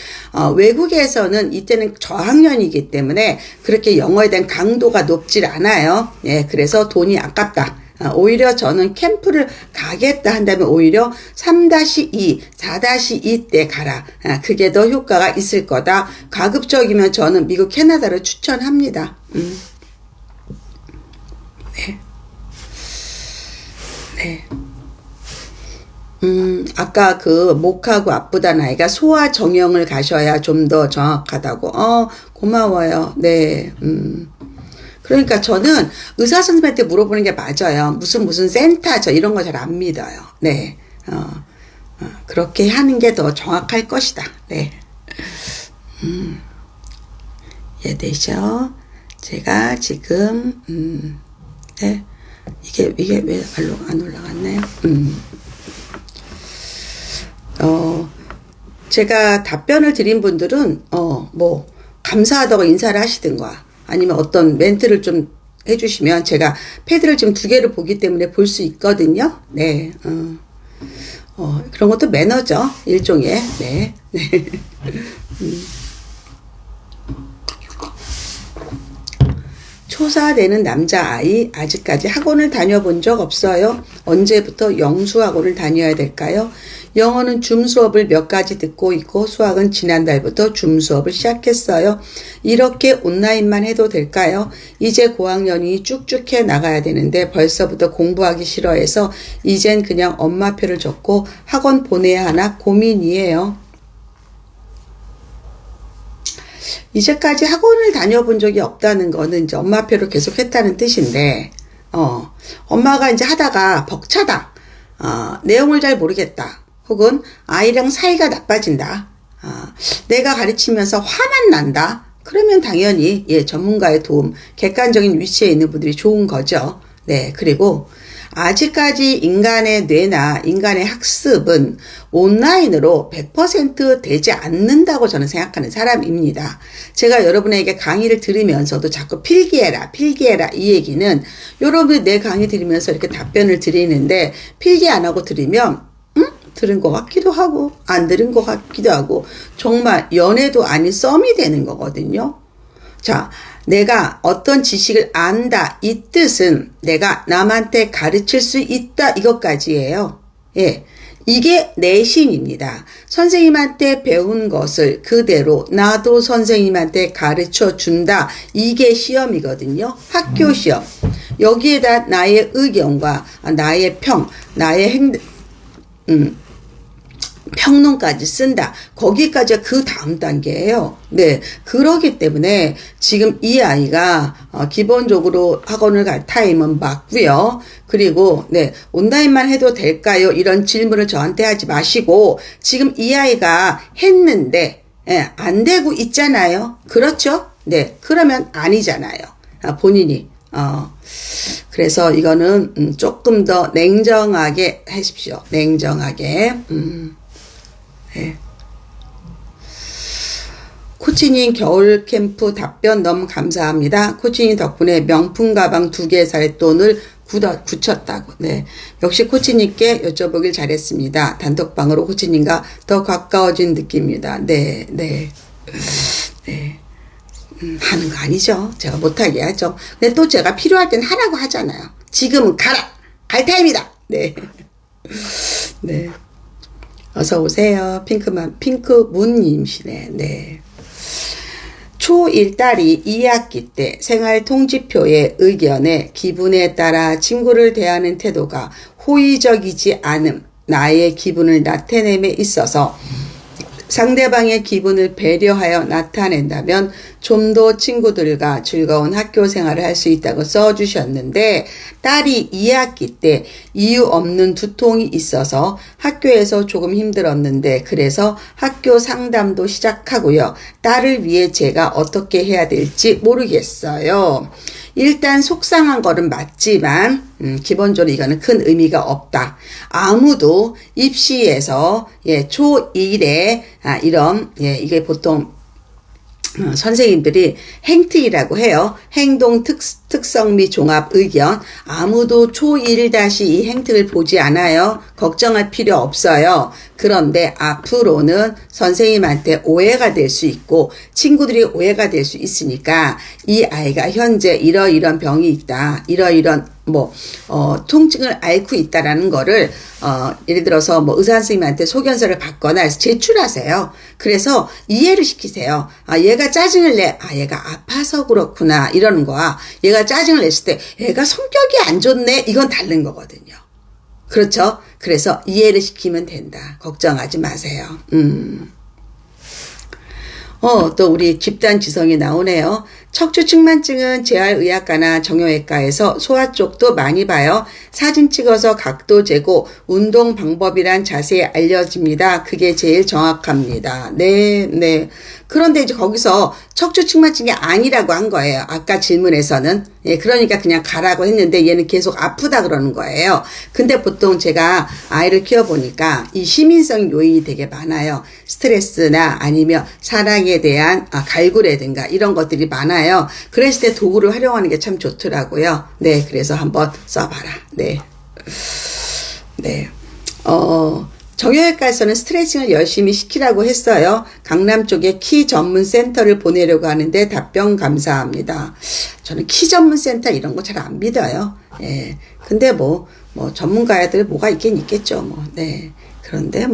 외국에서는 이때는 저학년이기 때문에 그렇게 영어에 대한 강도가 높질 않아요. 예, 그래서 돈이 아깝다. 오히려 저는 캠프를 가겠다 한다면 오히려 3-2, 4-2 때 가라. 그게 더 효과가 있을 거다. 가급적이면 저는 미국 캐나다를 추천합니다. 네. 네. 아까 그 목하고 아프다는 아이가 소아 정형을 가셔야 좀 더 정확하다고. 고마워요. 네. 그러니까 저는 의사 선생님한테 물어보는 게 맞아요. 무슨 센터 저 이런 거 잘 안 믿어요. 네. 그렇게 하는 게 더 정확할 것이다. 네. 이해되죠? 제가 지금 네. 이게 왜 안 올라갔나요? 제가 답변을 드린 분들은 뭐 감사하다고 인사를 하시든가 아니면 어떤 멘트를 좀 해주시면 제가 패드를 지금 2개를 보기 때문에 볼 수 있거든요. 네. 그런 것도 매너죠. 일종의. 네. 네. 초사 되는 남자아이 아직까지 학원을 다녀본 적 없어요. 언제부터 영수학원을 다녀야 될까요? 영어는 줌 수업을 몇 가지 듣고 있고 수학은 지난달부터 줌 수업을 시작했어요. 이렇게 온라인만 해도 될까요? 이제 고학년이 쭉쭉 해 나가야 되는데 벌써부터 공부하기 싫어해서 이젠 그냥 엄마표를 줬고 학원 보내야 하나 고민이에요. 이제까지 학원을 다녀본 적이 없다는 거는 이제 엄마표로 계속 했다는 뜻인데, 엄마가 이제 하다가 벅차다, 내용을 잘 모르겠다, 혹은 아이랑 사이가 나빠진다, 내가 가르치면서 화만 난다, 그러면 당연히, 예, 전문가의 도움, 객관적인 위치에 있는 분들이 좋은 거죠. 네, 그리고, 아직까지 인간의 뇌나 인간의 학습은 온라인으로 100% 되지 않는다고 저는 생각하는 사람입니다. 제가 여러분에게 강의를 들으면서도 자꾸 필기해라 이 얘기는 여러분이 내 강의 들으면서 이렇게 답변을 드리는데 필기 안 하고 들으면 들은 것 같기도 하고 안 들은 것 같기도 하고 정말 연애도 아닌 썸이 되는 거거든요. 자, 내가 어떤 지식을 안다 이 뜻은 내가 남한테 가르칠 수 있다 이것까지예요. 예, 이게 내신입니다. 선생님한테 배운 것을 그대로 나도 선생님한테 가르쳐 준다. 이게 시험이거든요. 학교 시험. 여기에다 나의 의견과 나의 평, 나의 평론까지 쓴다. 거기까지가 그 다음 단계예요. 네, 그러기 때문에 지금 이 아이가 기본적으로 학원을 갈 타임은 맞고요. 그리고 네, 온라인만 해도 될까요? 이런 질문을 저한테 하지 마시고 지금 이 아이가 했는데 예, 안 되고 있잖아요. 그렇죠? 네, 그러면 아니잖아요. 본인이 그래서 이거는 조금 더 냉정하게 하십시오. 냉정하게. 네. 코치님 겨울 캠프 답변 너무 감사합니다. 코치님 덕분에 명품 가방 2개 살 돈을 굳혔다고. 네. 역시 코치님께 여쭤보길 잘했습니다. 단톡방으로 코치님과 더 가까워진 느낌입니다. 네, 네. 네. 하는 거 아니죠. 제가 못하게 하죠. 근데 또 제가 필요할 땐 하라고 하잖아요. 지금은 가라! 갈 타임이다! 네. 네. 어서 오세요. 핑크문님이시네. 네. 초1 딸이 2학기 때 생활통지표의 의견에 기분에 따라 친구를 대하는 태도가 호의적이지 않음, 나의 기분을 나타냄에 있어서 상대방의 기분을 배려하여 나타낸다면 좀 더 친구들과 즐거운 학교 생활을 할 수 있다고 써주셨는데, 딸이 2학기 때 이유 없는 두통이 있어서 학교에서 조금 힘들었는데 그래서 학교 상담도 시작하고요. 딸을 위해 제가 어떻게 해야 될지 모르겠어요. 일단 속상한 거는 맞지만 기본적으로 이거는 큰 의미가 없다. 아무도 입시에서 초1에 이런 이게 보통 선생님들이 행특이라고 해요. 행동 특성 및 종합 의견. 아무도 초1 이 행특을 보지 않아요. 걱정할 필요 없어요. 그런데 앞으로는 선생님한테 오해가 될 수 있고 친구들이 오해가 될 수 있으니까 이 아이가 현재 이러이런 병이 있다. 이러이런 통증을 앓고 있다라는 거를 예를 들어서 의사 선생님한테 소견서를 받거나 해서 제출하세요. 그래서 이해를 시키세요. 얘가 짜증을 내. 얘가 아파서 그렇구나. 이러는 거야. 얘가 짜증을 냈을 때 얘가 성격이 안 좋네. 이건 다른 거거든요. 그렇죠? 그래서 이해를 시키면 된다. 걱정하지 마세요. 또 우리 집단 지성이 나오네요. 척추측만증은 재활의학과나 정형외과에서 소아 쪽도 많이 봐요. 사진 찍어서 각도 재고 운동 방법이란 자세히 알려집니다. 그게 제일 정확합니다. 네. 그런데 이제 거기서 척추측만증이 아니라고 한 거예요. 아까 질문에서는. 그러니까 그냥 가라고 했는데 얘는 계속 아프다 그러는 거예요. 근데 보통 제가 아이를 키워보니까 이 시민성 요인이 되게 많아요. 스트레스나 아니면 사랑에 대한 갈구라든가 이런 것들이 많아요. 그랬을 때 도구를 활용하는 게 참 좋더라고요. 네, 그래서 한번 써봐라. 네. 정형외과에서는 스트레칭을 열심히 시키라고 했어요. 강남 쪽에 키 전문 센터를 보내려고 하는데 답변 감사합니다. 저는 키 전문 센터 이런 거 잘 안 믿어요. 근데 전문가들 뭐가 있긴 있겠죠. 네. 그런데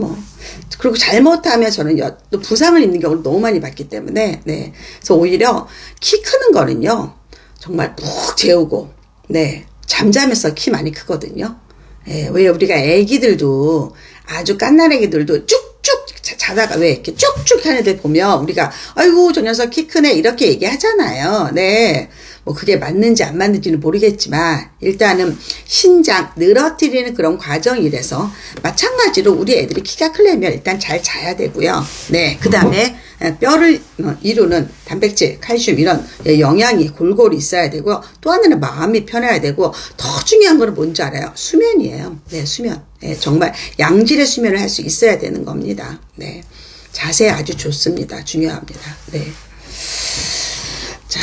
그리고 잘못하면 저는 또 부상을 입는 경우를 너무 많이 봤기 때문에, 네. 그래서 오히려 키 크는 거는요, 정말 푹 재우고, 네. 잠자면서 키 많이 크거든요. 왜 우리가 애기들도 아주 깐난 애기들도 쭉쭉 자다가 왜 이렇게 쭉쭉 하는 애들 보면 우리가 아이고 저 녀석 키 크네 이렇게 얘기하잖아요. 네. 그게 맞는지 안 맞는지는 모르겠지만 일단은 신장 늘어뜨리는 그런 과정이라서 마찬가지로 우리 애들이 키가 크려면 일단 잘 자야 되고요. 네. 그 다음에 뼈를 이루는 단백질, 칼슘 이런 영양이 골고루 있어야 되고요. 또 하나는 마음이 편해야 되고 더 중요한 거는 뭔지 알아요? 수면이에요. 네, 수면. 네, 정말 양질의 수면을 할 수 있어야 되는 겁니다. 네. 자세 아주 좋습니다. 중요합니다. 네. 자.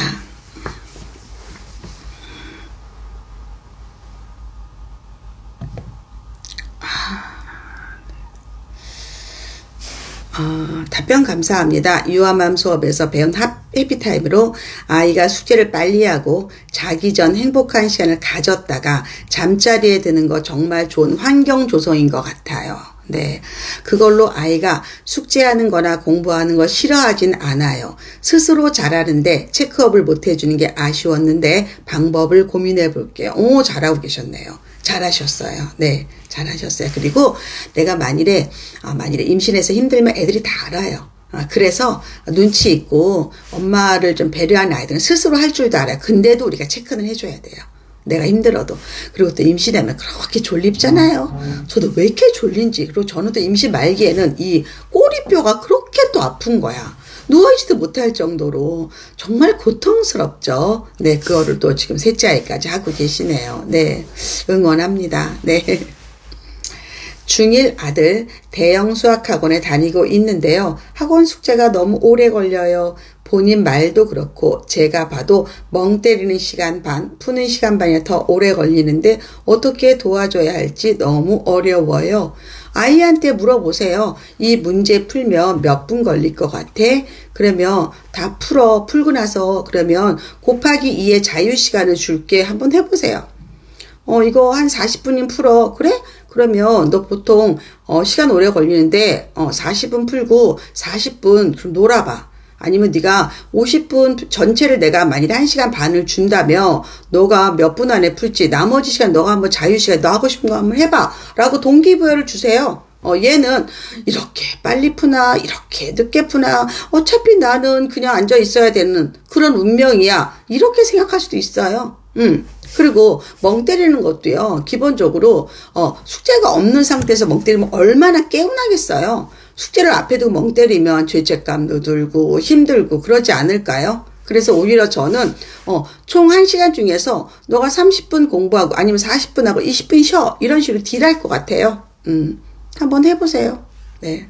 답변 감사합니다. 유아맘 수업에서 배운 해피타임으로 아이가 숙제를 빨리 하고 자기 전 행복한 시간을 가졌다가 잠자리에 드는 거 정말 좋은 환경 조성인 것 같아요. 네. 그걸로 아이가 숙제하는 거나 공부하는 거 싫어하진 않아요. 스스로 잘하는데 체크업을 못 해주는 게 아쉬웠는데 방법을 고민해 볼게요. 잘하고 계셨네요. 잘하셨어요. 네. 잘하셨어요. 그리고 내가 만일에 임신해서 힘들면 애들이 다 알아요. 그래서 눈치 있고 엄마를 좀 배려하는 아이들은 스스로 할 줄도 알아요. 근데도 우리가 체크는 해줘야 돼요. 내가 힘들어도. 그리고 또 임신하면 그렇게 졸립잖아요. 저도 왜 이렇게 졸린지. 그리고 저는 또 임신 말기에는 이 꼬리뼈가 그렇게 또 아픈 거야. 누워있지도 못할 정도로 정말 고통스럽죠. 네, 그거를 또 지금 셋째 아이까지 하고 계시네요. 네, 응원합니다. 네. 중1 아들 대형 수학학원에 다니고 있는데요. 학원 숙제가 너무 오래 걸려요. 본인 말도 그렇고 제가 봐도 멍 때리는 시간 반, 푸는 시간 반이 더 오래 걸리는데 어떻게 도와줘야 할지 너무 어려워요. 아이한테 물어보세요. 이 문제 풀면 몇 분 걸릴 것 같아? 그러면 다 풀고 나서 그러면 곱하기 2의 자유시간을 줄게. 한번 해보세요. 이거 한 40분이면 풀어. 그래? 그러면 너 보통 시간 오래 걸리는데 40분 풀고 40분 좀 놀아봐. 아니면 네가 50분 전체를 내가 만일에 1시간 반을 준다며 너가 몇 분 안에 풀지 나머지 시간 너가 한번 자유시간 너 하고 싶은 거 한번 해봐 라고 동기부여를 주세요. 얘는 이렇게 빨리 푸나 이렇게 늦게 푸나 어차피 나는 그냥 앉아 있어야 되는 그런 운명이야 이렇게 생각할 수도 있어요. 그리고 멍 때리는 것도요 기본적으로 숙제가 없는 상태에서 멍 때리면 얼마나 개운하겠어요. 숙제를 앞에 두고 멍 때리면 죄책감도 들고 힘들고 그러지 않을까요? 그래서 오히려 저는 총 1시간 중에서 너가 30분 공부하고 아니면 40분 하고 20분 쉬어 이런 식으로 딜할 것 같아요. 한번 해보세요. 네.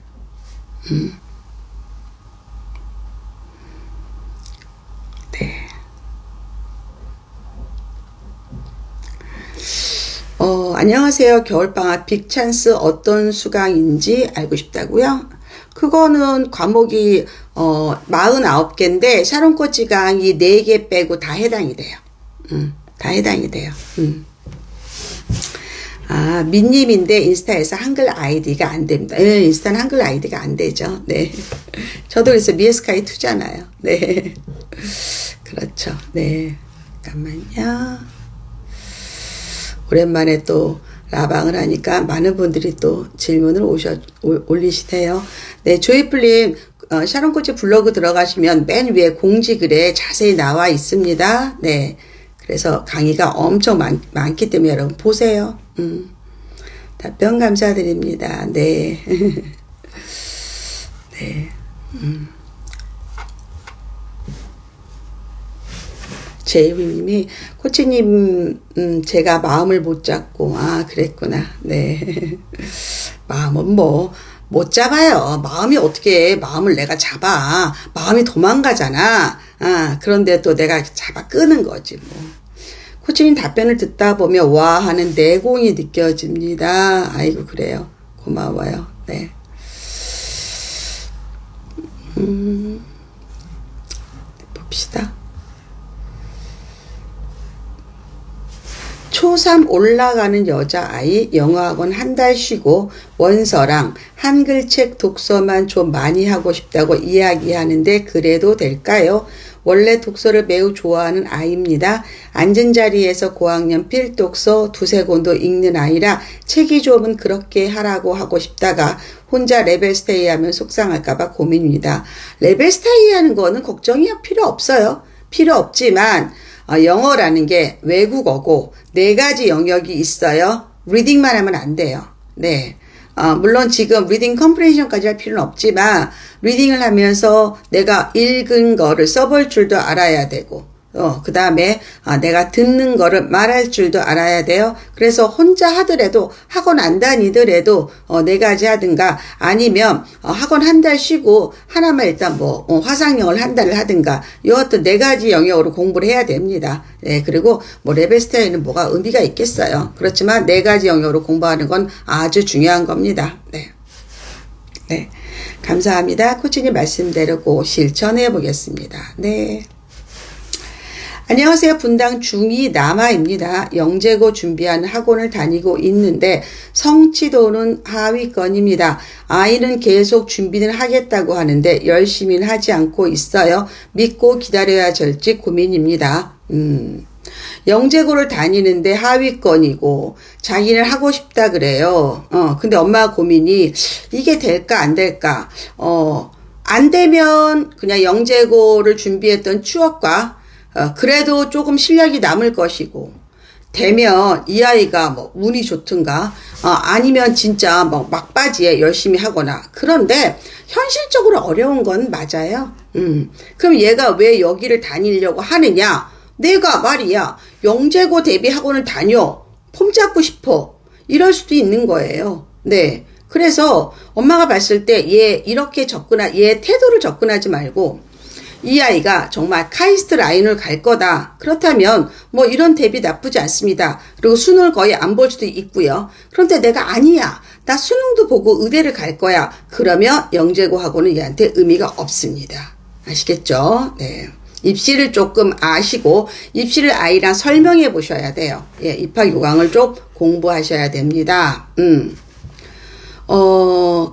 네. 안녕하세요. 겨울방학 빅찬스 어떤 수강인지 알고 싶다고요? 그거는 과목이 49개인데 샤론코치 강의 4개 빼고 다 해당이 돼요. 다 해당이 돼요. 아, 민님인데 인스타에서 한글 아이디가 안 됩니다. 예, 인스타는 한글 아이디가 안 되죠. 네. 저도 그래서 미에스카이 2잖아요. 네. 그렇죠. 네. 잠깐만요. 오랜만에 또 라방을 하니까 많은 분들이 또 질문을 올리시네요. 네, 조이플님, 샤론코치 블로그 들어가시면 맨 위에 공지글에 자세히 나와 있습니다. 네. 그래서 강의가 엄청 많기 때문에 여러분 보세요. 답변 감사드립니다. 네. 네. 제이님이 코치님 제가 마음을 못 잡고 그랬구나. 네. 마음은 뭐 못 잡아요. 마음이 어떻게 마음을 내가 잡아. 마음이 도망가잖아. 그런데 또 내가 잡아 끄는 거지 뭐. 코치님 답변을 듣다 보면 와 하는 내공이 느껴집니다. 아이고 그래요. 고마워요. 네. 봅시다. 초3 올라가는 여자아이 영어학원 한 달 쉬고 원서랑 한글책 독서만 좀 많이 하고 싶다고 이야기하는데 그래도 될까요? 원래 독서를 매우 좋아하는 아이입니다. 앉은 자리에서 고학년 필독서 2-3권도 읽는 아이라 책이 좋으면 그렇게 하라고 하고 싶다가 혼자 레벨 스테이 하면 속상할까봐 고민입니다. 레벨 스테이 하는 거는 걱정이 필요 없어요. 필요 없지만 영어라는 게 외국어고 4가지 영역이 있어요. 리딩만 하면 안 돼요. 네. 물론 지금 리딩 컴프레이션까지 할 필요는 없지만 리딩을 하면서 내가 읽은 거를 써볼 줄도 알아야 되고 그 다음에 내가 듣는 거를 말할 줄도 알아야 돼요. 그래서 혼자 하더라도 학원 안 다니더라도 4가지 하든가 아니면 학원 한 달 쉬고 하나만 일단 뭐 화상영어를 한 달을 하든가 이것도 4가지 영역으로 공부를 해야 됩니다. 네, 그리고 뭐 레벨 스테이는 뭐가 의미가 있겠어요. 그렇지만 4가지 영역으로 공부하는 건 아주 중요한 겁니다. 네. 네. 감사합니다. 코치님 말씀대로 꼭 실천해 보겠습니다. 네. 안녕하세요. 분당 중2 남아입니다. 영재고 준비하는 학원을 다니고 있는데 성취도는 하위권입니다. 아이는 계속 준비는 하겠다고 하는데 열심히는 하지 않고 있어요. 믿고 기다려야 될지 고민입니다. 영재고를 다니는데 하위권이고 자기는 하고 싶다 그래요. 근데 엄마 고민이 이게 될까 안 될까? 안 되면 그냥 영재고를 준비했던 추억과 그래도 조금 실력이 남을 것이고 되면 이 아이가 뭐 운이 좋든가 아니면 진짜 뭐 막바지에 열심히 하거나 그런데 현실적으로 어려운 건 맞아요. 그럼 얘가 왜 여기를 다니려고 하느냐? 내가 말이야 영재고 대비 학원을 다녀 폼 잡고 싶어 이럴 수도 있는 거예요. 네. 그래서 엄마가 봤을 때 얘 이렇게 얘 태도를 접근하지 말고 이 아이가 정말 카이스트 라인을 갈 거다. 그렇다면 뭐 이런 대비 나쁘지 않습니다. 그리고 수능을 거의 안 볼 수도 있고요. 그런데 내가 아니야. 나 수능도 보고 의대를 갈 거야. 그러면 영재고 학원은 얘한테 의미가 없습니다. 아시겠죠? 네. 입시를 조금 아시고 입시를 아이랑 설명해 보셔야 돼요. 예, 입학 요강을 좀 공부하셔야 됩니다.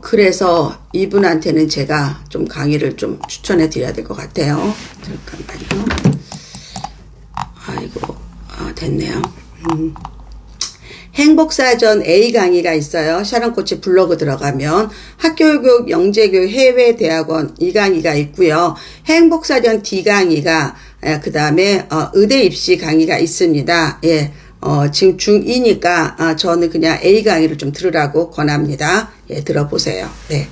그래서 이분한테는 제가 좀 강의를 좀 추천해 드려야 될 것 같아요. 잠깐만요. 아이고, 됐네요. 행복사전 A 강의가 있어요. 샤론코치 블로그 들어가면 학교교육, 영재교육, 해외대학원 이 강의가 있고요. 행복사전 D 강의가 그 다음에 의대 입시 강의가 있습니다. 예, 지금 중2니까 저는 그냥 A 강의를 좀 들으라고 권합니다. 예, 들어보세요. 네.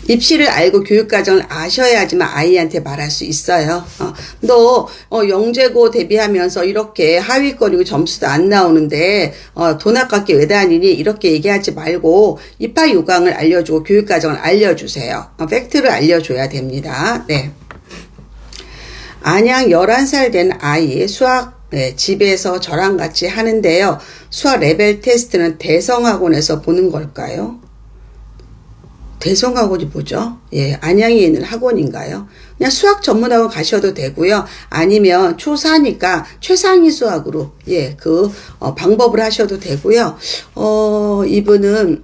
입시를 알고 교육과정을 아셔야지만 아이한테 말할 수 있어요. 너 영재고 대비하면서 이렇게 하위권이고 점수도 안 나오는데 돈 아깝게 왜 다니니? 이렇게 얘기하지 말고 입학 요강을 알려주고 교육과정을 알려주세요. 팩트를 알려줘야 됩니다. 네. 안양 11살 된 아이 수학 집에서 저랑 같이 하는데요. 수학 레벨 테스트는 대성학원에서 보는 걸까요? 대성학원이 뭐죠? 예, 안양에 있는 학원인가요? 그냥 수학 전문학원 가셔도 되고요. 아니면 초4니까 최상위 수학으로 예, 방법을 하셔도 되고요. 이분은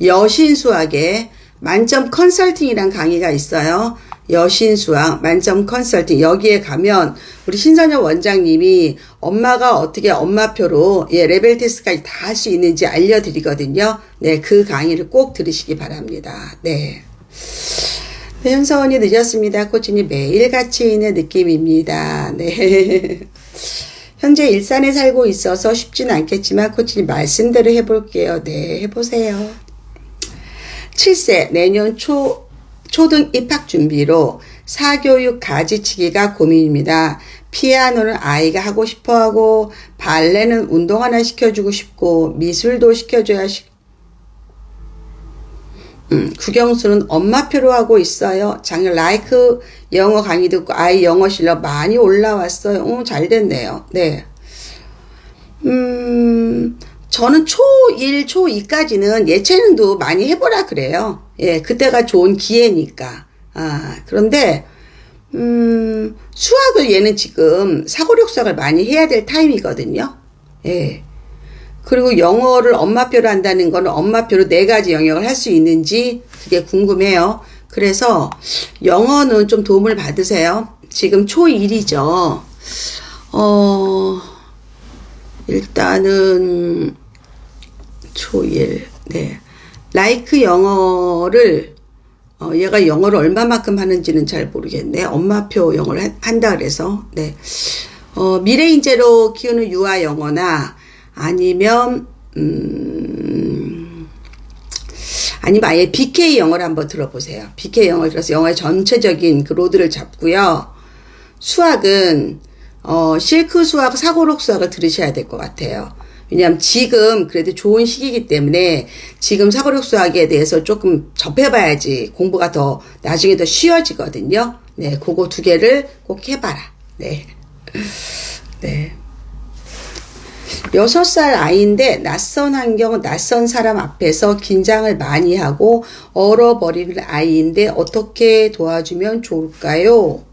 여신 수학에 만점 컨설팅이란 강의가 있어요. 여신 수학 만점 컨설팅 여기에 가면 우리 신선영 원장님이 엄마가 어떻게 엄마표로 예, 레벨 테스트까지 다 할 수 있는지 알려드리거든요. 네, 그 강의를 꼭 들으시기 바랍니다. 네. 네, 현서원이 늦었습니다. 코치님 매일 같이 있는 느낌입니다. 네. 현재 일산에 살고 있어서 쉽진 않겠지만 코치님 말씀대로 해볼게요. 네, 해보세요. 7세 내년 초등 입학 준비로 사교육 가지치기가 고민입니다. 피아노는 아이가 하고 싶어하고 발레는 운동 하나 시켜주고 싶고 미술도 시켜줘야 국영수는 엄마표로 하고 있어요. 작년 라이크 영어 강의 듣고 아이 영어 실력 많이 올라왔어요. 잘 됐네요. 네. 저는 초1, 초2까지는 예체능도 많이 해보라 그래요. 예, 그때가 좋은 기회니까. 그런데, 수학을 얘는 지금 사고력 수학을 많이 해야 될 타임이거든요. 예. 그리고 영어를 엄마표로 한다는 거는 엄마표로 4가지 영역을 할 수 있는지 그게 궁금해요. 그래서 영어는 좀 도움을 받으세요. 지금 초1이죠. 일단은 초1 네. 라이크 영어를 얘가 영어를 얼마만큼 하는지는 잘 모르겠네. 엄마표 영어를 한다 그래서 네. 미래 인재로 키우는 유아 영어나 아니면 아예 BK 영어를 한번 들어보세요. BK 영어를 들어서 영어의 전체적인 그 로드를 잡고요. 수학은 실크 수학, 사고록 수학을 들으셔야 될 것 같아요. 왜냐하면 지금 그래도 좋은 시기이기 때문에 지금 사고력 수학에 대해서 조금 접해봐야지 공부가 더 나중에 더 쉬워지거든요. 네, 그거 2개를 꼭 해봐라. 네. 네. 6살 아이인데 낯선 환경, 낯선 사람 앞에서 긴장을 많이 하고 얼어버리는 아이인데 어떻게 도와주면 좋을까요?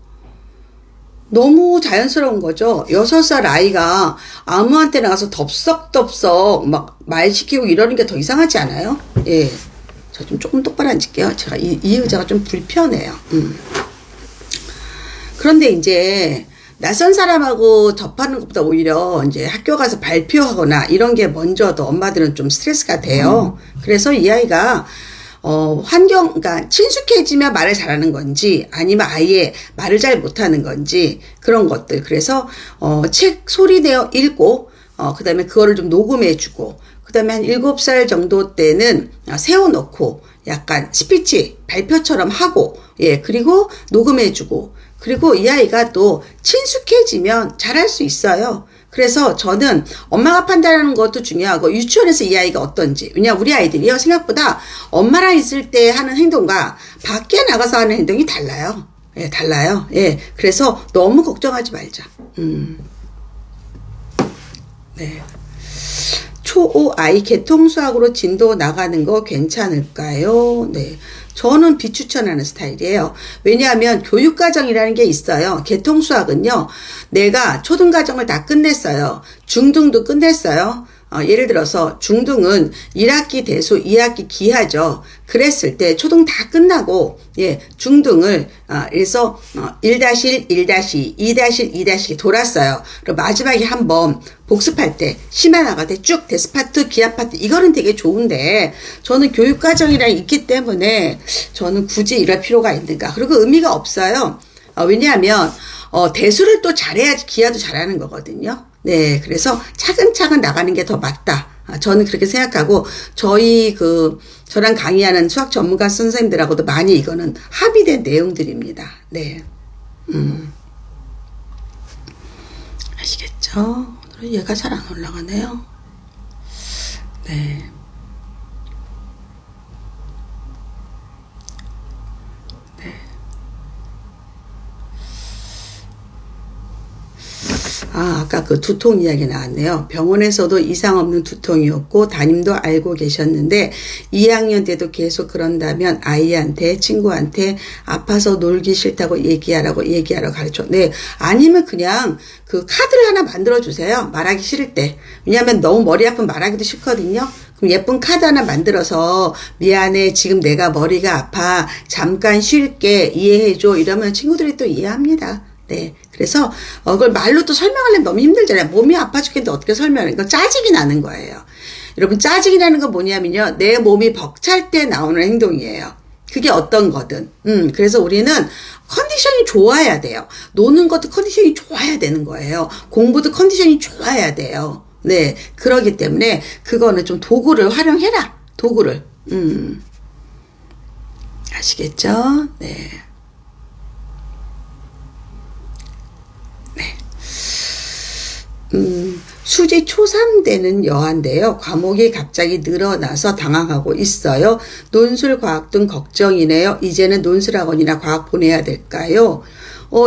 너무 자연스러운 거죠. 6살 아이가 아무한테나 가서 덥석덥석 막 말 시키고 이러는 게 더 이상하지 않아요? 예. 저 좀 조금 똑바로 앉을게요. 제가 이 의자가 좀 불편해요. 그런데 이제 낯선 사람하고 접하는 것보다 오히려 이제 학교 가서 발표하거나 이런 게 먼저 더 엄마들은 좀 스트레스가 돼요. 그래서 이 아이가 그러니까 친숙해지면 말을 잘하는 건지 아니면 아예 말을 잘 못하는 건지 그런 것들. 그래서 책 소리 내어 읽고 그 다음에 그거를 좀 녹음해주고 그 다음에 한 7살 정도 때는 세워놓고 약간 스피치 발표처럼 하고 예 그리고 녹음해주고 그리고 이 아이가 또 친숙해지면 잘할 수 있어요. 그래서 저는 엄마가 판단하는 것도 중요하고 유치원에서 이 아이가 어떤지. 왜냐면 우리 아이들이요 생각보다 엄마랑 있을 때 하는 행동과 밖에 나가서 하는 행동이 달라요. 예, 달라요. 예, 그래서 너무 걱정하지 말자. 네. 초5 아이 개통수학으로 진도 나가는 거 괜찮을까요? 네. 저는 비추천하는 스타일이에요. 왜냐하면 교육과정이라는 게 있어요. 개통수학은요, 내가 초등과정을 다 끝냈어요. 중등도 끝냈어요. 예를 들어서 중등은 1학기 대수, 2학기 기하죠. 그랬을 때 초등 다 끝나고 중등을 그래서 1-1, 1-2, 2-1, 2-2 돌았어요. 그리고 마지막에 한번 복습할 때 심화나갈 때 쭉 데스 파트, 기하 파트 이거는 되게 좋은데 저는 교육과정이랑 있기 때문에 저는 굳이 이럴 필요가 있는가. 그리고 의미가 없어요. 왜냐하면 대수를 또 잘해야지 기하도 잘하는 거거든요. 네, 그래서 차근차근 나가는 게 더 맞다. 저는 그렇게 생각하고, 저랑 강의하는 수학 전문가 선생님들하고도 많이 이거는 합의된 내용들입니다. 네. 아시겠죠? 오늘은 얘가 잘 안 올라가네요. 네. 아까 그 두통 이야기 나왔네요. 병원에서도 이상 없는 두통이었고 담임도 알고 계셨는데 2학년 때도 계속 그런다면 아이한테 친구한테 아파서 놀기 싫다고 얘기하라고 가르쳐. 네. 아니면 그냥 그 카드를 하나 만들어 주세요. 말하기 싫을 때. 왜냐하면 너무 머리 아프면 말하기도 싫거든요. 그럼 예쁜 카드 하나 만들어서 미안해 지금 내가 머리가 아파 잠깐 쉴게 이해해줘 이러면 친구들이 또 이해합니다. 네. 그래서, 그걸 말로 또 설명하려면 너무 힘들잖아요. 몸이 아파 죽겠는데 어떻게 설명해. 이거 짜증이 나는 거예요. 여러분, 짜증이 나는 건 뭐냐면요. 내 몸이 벅찰 때 나오는 행동이에요. 그게 어떤 거든. 그래서 우리는 컨디션이 좋아야 돼요. 노는 것도 컨디션이 좋아야 되는 거예요. 공부도 컨디션이 좋아야 돼요. 네. 그러기 때문에 그거는 좀 도구를 활용해라. 도구를. 아시겠죠? 네. 수지 초3 되는 여아인데요. 과목이 갑자기 늘어나서 당황하고 있어요. 논술, 과학 등 걱정이네요. 이제는 논술학원이나 과학 보내야 될까요?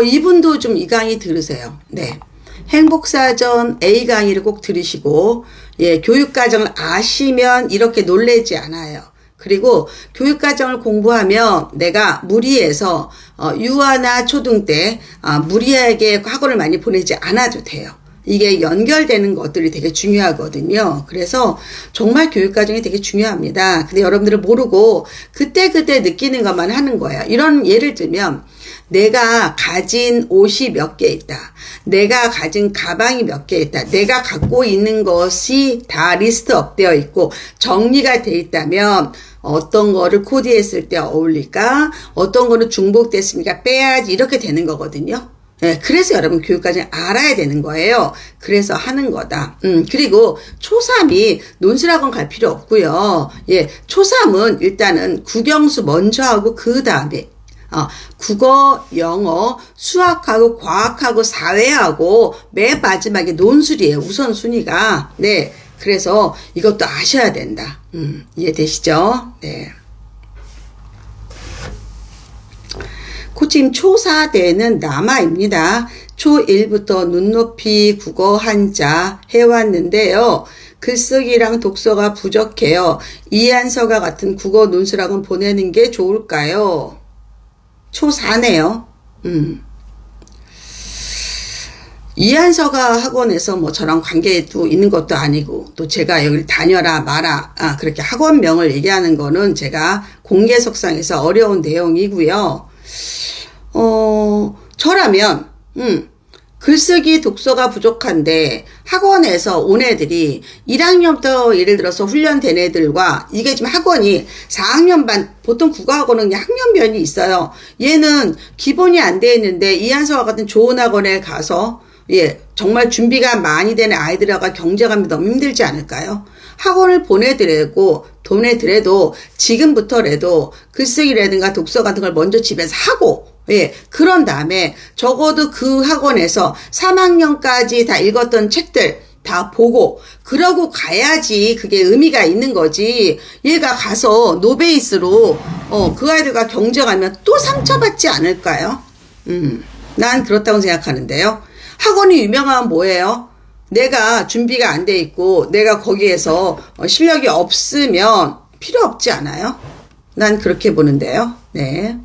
이분도 좀 이 강의 들으세요. 네. 행복사전 A 강의를 꼭 들으시고, 교육과정을 아시면 이렇게 놀라지 않아요. 그리고 교육과정을 공부하면 내가 무리해서, 유아나 초등 때, 무리하게 학원을 많이 보내지 않아도 돼요. 이게 연결되는 것들이 되게 중요하거든요. 그래서 정말 교육과정이 되게 중요합니다. 근데 여러분들은 모르고 그때그때 느끼는 것만 하는 거예요. 이런 예를 들면 내가 가진 옷이 몇 개 있다. 내가 가진 가방이 몇 개 있다. 내가 갖고 있는 것이 다 리스트업 되어 있고 정리가 돼 있다면 어떤 거를 코디했을 때 어울릴까? 어떤 거는 중복됐으니까 빼야지 이렇게 되는 거거든요. 네, 그래서 여러분 교육과정 알아야 되는 거예요. 그래서 하는 거다. 그리고 초3이 논술학원 갈 필요 없고요. 초3은 일단은 국영수 먼저 하고 그 다음에 국어, 영어, 수학하고 과학하고 사회하고 맨 마지막에 논술이에요. 우선순위가. 네. 그래서 이것도 아셔야 된다. 이해되시죠? 네. 코칭 초4 때는 남아입니다. 초1부터 눈높이 국어 한자 해왔는데요. 글쓰기랑 독서가 부족해요. 이한서가 같은 국어 논술학원 보내는 게 좋을까요? 초4네요. 이한서가 학원에서 뭐 저랑 관계도 있는 것도 아니고 또 제가 여기를 다녀라 마라 그렇게 학원명을 얘기하는 거는 제가 공개석상에서 어려운 내용이고요. 저라면, 글쓰기 독서가 부족한데 학원에서 온 애들이 1학년부터 예를 들어서 훈련된 애들과 이게 지금 학원이 4학년반 보통 국어학원은 그냥 학년별이 있어요. 얘는 기본이 안 돼 있는데 이한서와 같은 좋은 학원에 가서 정말 준비가 많이 되는 아이들하고 경쟁하면 너무 힘들지 않을까요? 학원을 보내더라도 지금부터라도 글쓰기라든가 독서 같은 걸 먼저 집에서 하고 그런 다음에 적어도 그 학원에서 3학년까지 다 읽었던 책들 다 보고 그러고 가야지 그게 의미가 있는 거지. 얘가 가서 노베이스로 그 아이들과 경쟁하면 또 상처받지 않을까요? 난 그렇다고 생각하는데요. 학원이 유명하면 뭐예요? 내가 준비가 안 돼 있고 내가 거기에서 실력이 없으면 필요 없지 않아요? 난 그렇게 보는데요. 네.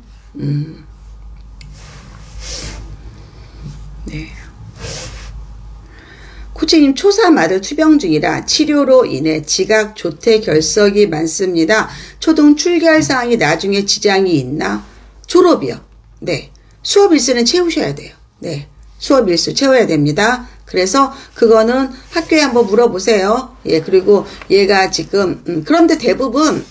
네. 코치님, 초3 아들 투병 중이라 치료로 인해 지각 조퇴 결석이 많습니다. 초등 출결 사항이 나중에 지장이 있나? 졸업이요. 네. 수업 일수는 채우셔야 돼요. 네. 수업 일수 채워야 됩니다. 그래서 그거는 학교에 한번 물어보세요. 예, 그리고 얘가 지금, 그런데 대부분,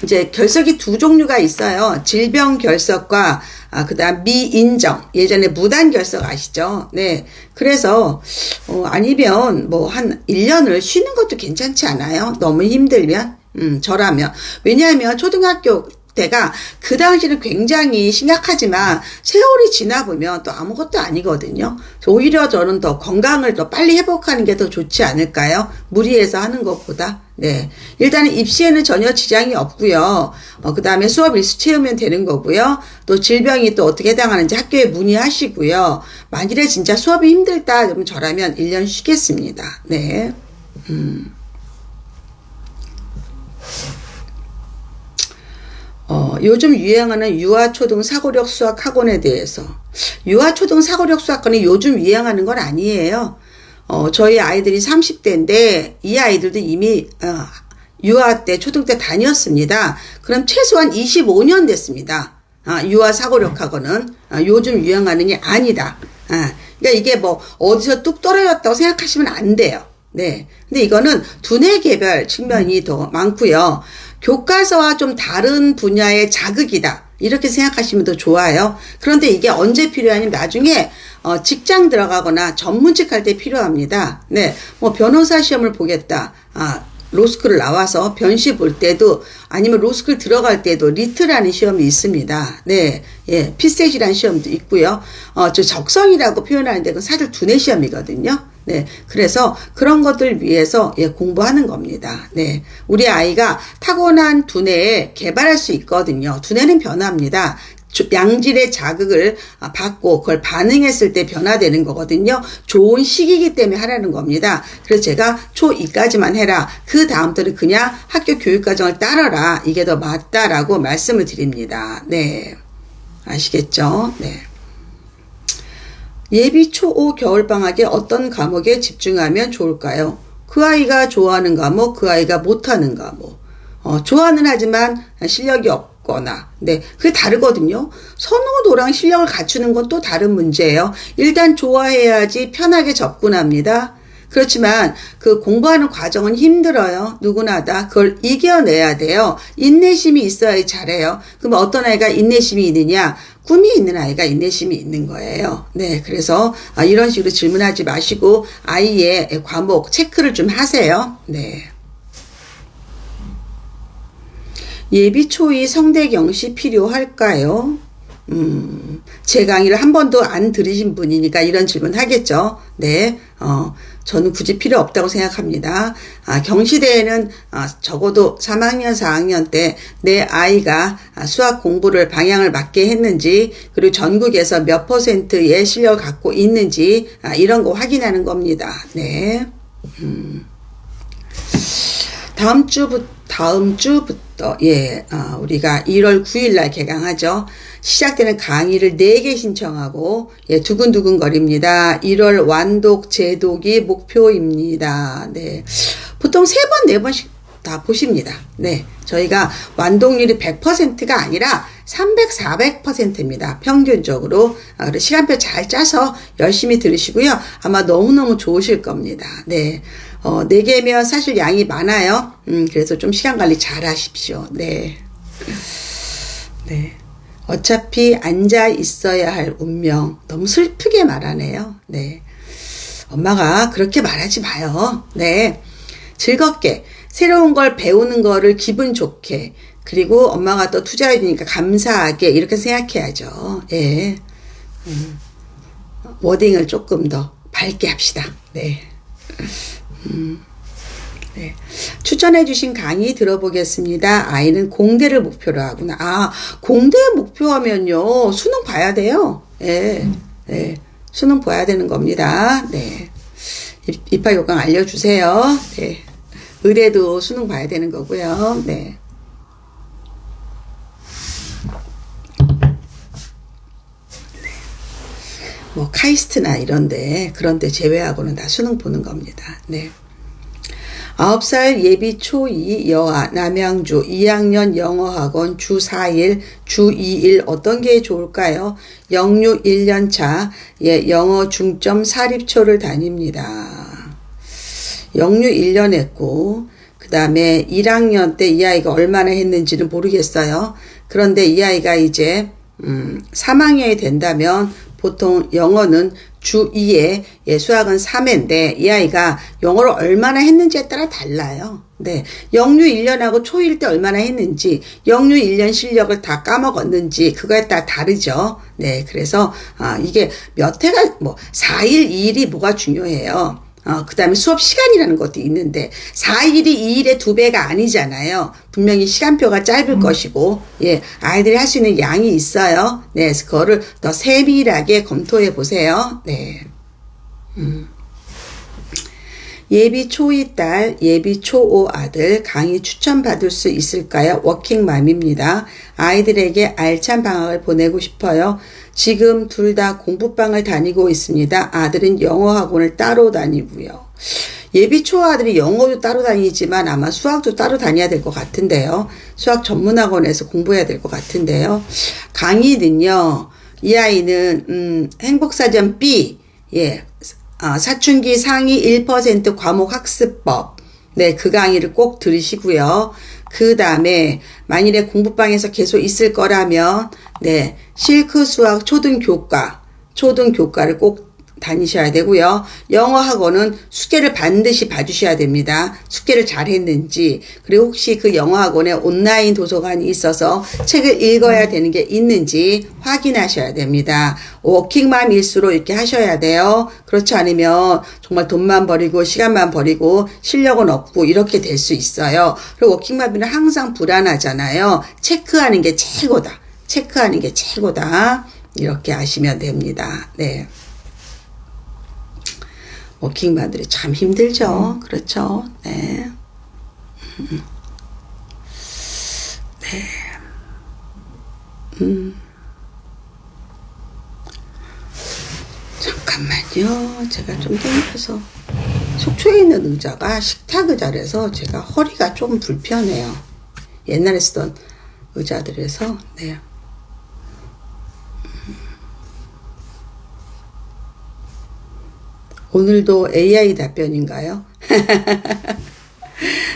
이제 결석이 두 종류가 있어요. 질병 결석과, 그 다음 미인정. 예전에 무단 결석 아시죠? 네. 그래서, 아니면 뭐 한 1년을 쉬는 것도 괜찮지 않아요? 너무 힘들면? 저라면. 왜냐하면 초등학교 때가 그 당시는 굉장히 심각하지만 세월이 지나 보면 또 아무것도 아니거든요. 오히려 저는 더 건강을 더 빨리 회복하는 게 더 좋지 않을까요? 무리해서 하는 것보다. 네. 일단은 입시에는 전혀 지장이 없고요. 그 다음에 수업 일수 채우면 되는 거고요. 또 질병이 또 어떻게 해당하는지 학교에 문의하시고요. 만일에 진짜 수업이 힘들다 그러면 저라면 1년 쉬겠습니다. 네. 요즘 유행하는 유아초등 사고력 수학 학원에 대해서. 유아초등 사고력 수학원이 요즘 유행하는 건 아니에요. 저희 아이들이 30대인데 이 아이들도 이미 유아 때 초등 때 다녔습니다. 그럼 최소한 25년 됐습니다. 유아 사고력 학원은 요즘 유행하는 게 아니다. 그러니까 이게 뭐 어디서 뚝 떨어졌다고 생각하시면 안 돼요. 네. 근데 이거는 두뇌 개별 측면이 더 많고요. 교과서와 좀 다른 분야의 자극이다. 이렇게 생각하시면 더 좋아요. 그런데 이게 언제 필요하냐면 나중에 직장 들어가거나 전문직 할 때 필요합니다. 네. 뭐 변호사 시험을 보겠다. 로스쿨을 나와서 변시 볼 때도 아니면 로스쿨 들어갈 때도 리트라는 시험이 있습니다. 네. 예. 피셋이라는 시험도 있고요. 저 적성이라고 표현하는데 그건 사실 두뇌 시험이거든요. 네. 그래서 그런 것들 위해서 공부하는 겁니다. 네. 우리 아이가 타고난 두뇌에 개발할 수 있거든요. 두뇌는 변화합니다. 양질의 자극을 받고 그걸 반응했을 때 변화되는 거거든요. 좋은 시기이기 때문에 하라는 겁니다. 그래서 제가 초2까지만 해라. 그 다음부터는 그냥 학교 교육과정을 따라라. 이게 더 맞다라고 말씀을 드립니다. 네. 아시겠죠? 네. 예비 초5 겨울방학에 어떤 과목에 집중하면 좋을까요? 그 아이가 좋아하는 과목, 그 아이가 못하는 과목. 좋아는 하지만 실력이 없거나, 네, 그게 다르거든요. 선호도랑 실력을 갖추는 건 또 다른 문제예요. 일단 좋아해야지 편하게 접근합니다. 그렇지만 그 공부하는 과정은 힘들어요. 누구나 다 그걸 이겨내야 돼요. 인내심이 있어야 잘해요. 그럼 어떤 아이가 인내심이 있느냐? 꿈이 있는 아이가 인내심이 있는 거예요. 네, 그래서 이런 식으로 질문하지 마시고 아이의 과목 체크를 좀 하세요. 네. 예비 초2 성대경시 필요할까요? 제 강의를 한 번도 안 들으신 분이니까 이런 질문 하겠죠. 네, 저는 굳이 필요 없다고 생각합니다. 경시대에는 적어도 3학년, 4학년 때 내 아이가 수학 공부를 방향을 맞게 했는지, 그리고 전국에서 몇 %의 실력을 갖고 있는지, 이런 거 확인하는 겁니다. 네. 다음 주부터, 우리가 1월 9일 날 개강하죠. 시작되는 강의를 4개 신청하고, 두근두근 거립니다. 1월 완독, 재독이 목표입니다. 네. 보통 3번, 4번씩 다 보십니다. 네. 저희가 완독률이 100%가 아니라 300, 400%입니다. 평균적으로. 그래서 시간표 잘 짜서 열심히 들으시고요. 아마 너무너무 좋으실 겁니다. 네. 4개면 사실 양이 많아요. 그래서 좀 시간 관리 잘 하십시오. 네. 네. 어차피 앉아 있어야 할 운명. 너무 슬프게 말하네요. 네. 엄마가 그렇게 말하지 마요. 네. 즐겁게, 새로운 걸 배우는 거를 기분 좋게, 그리고 엄마가 또 투자해 주니까 감사하게, 이렇게 생각해야죠. 예. 워딩을 조금 더 밝게 합시다. 네. 네. 추천해주신 강의 들어보겠습니다. 아이는 공대를 목표로 하구나. 공대 목표하면요, 수능 봐야 돼요. 네. 네. 수능 봐야 되는 겁니다. 네. 입학 요강 알려주세요. 네. 의대도 수능 봐야 되는 거고요. 네. 뭐 카이스트나 그런데 제외하고는 다 수능 보는 겁니다. 네. 9살 예비 초2 여아 남양주 2학년 영어학원 주 4일 주 2일 어떤 게 좋을까요? 영유 1년차 영어 중점 사립초를 다닙니다. 영유 1년 했고 그 다음에 1학년 때 이 아이가 얼마나 했는지는 모르겠어요. 그런데 이 아이가 이제 3학년이 된다면 보통 영어는 주 2에 수학은 3회인데 이 아이가 영어를 얼마나 했는지에 따라 달라요. 네, 영유 1년하고 초1 때 얼마나 했는지 영유 1년 실력을 다 까먹었는지 그거에 따라 다르죠. 네, 그래서 이게 몇 회가 4일 2일이 뭐가 중요해요. 그 다음에 수업 시간이라는 것도 있는데 4일이 2일의 2배가 아니잖아요. 분명히 시간표가 짧을 것이고 아이들이 할 수 있는 양이 있어요. 네, 그래서 그거를 더 세밀하게 검토해 보세요. 네. 예비 초2 딸, 예비 초5 아들 강의 추천받을 수 있을까요? 워킹맘입니다. 아이들에게 알찬 방학을 보내고 싶어요. 지금 둘 다 공부방을 다니고 있습니다. 아들은 영어학원을 따로 다니고요. 예비 초 아들이 영어도 따로 다니지만 아마 수학도 따로 다녀야 될 것 같은데요. 수학 전문학원에서 공부해야 될 것 같은데요. 강의는요. 이 아이는 행복사전 B 사춘기 상위 1% 과목 학습법. 네, 그 강의를 꼭 들으시고요. 그 다음에 만일에 공부방에서 계속 있을 거라면 네, 실크 수학 초등교과를 꼭 다니셔야 되고요. 영어 학원은 숙제를 반드시 봐주셔야 됩니다. 숙제를 잘 했는지, 그리고 혹시 그 영어 학원에 온라인 도서관이 있어서 책을 읽어야 되는 게 있는지 확인하셔야 됩니다. 워킹맘일수록 이렇게 하셔야 돼요. 그렇지 않으면 정말 돈만 버리고 시간만 버리고 실력은 없고 이렇게 될 수 있어요. 그리고 워킹맘은 항상 불안하잖아요. 체크하는 게 최고다. 이렇게 아시면 됩니다. 네. 워킹맘들이 참 힘들죠. 그렇죠. 네. 네. 잠깐만요. 제가 좀 땡겨서 속초에 있는 의자가 식탁 의자라서 제가 허리가 좀 불편해요. 옛날에 쓰던 의자들에서. 네. 오늘도 AI 답변인가요?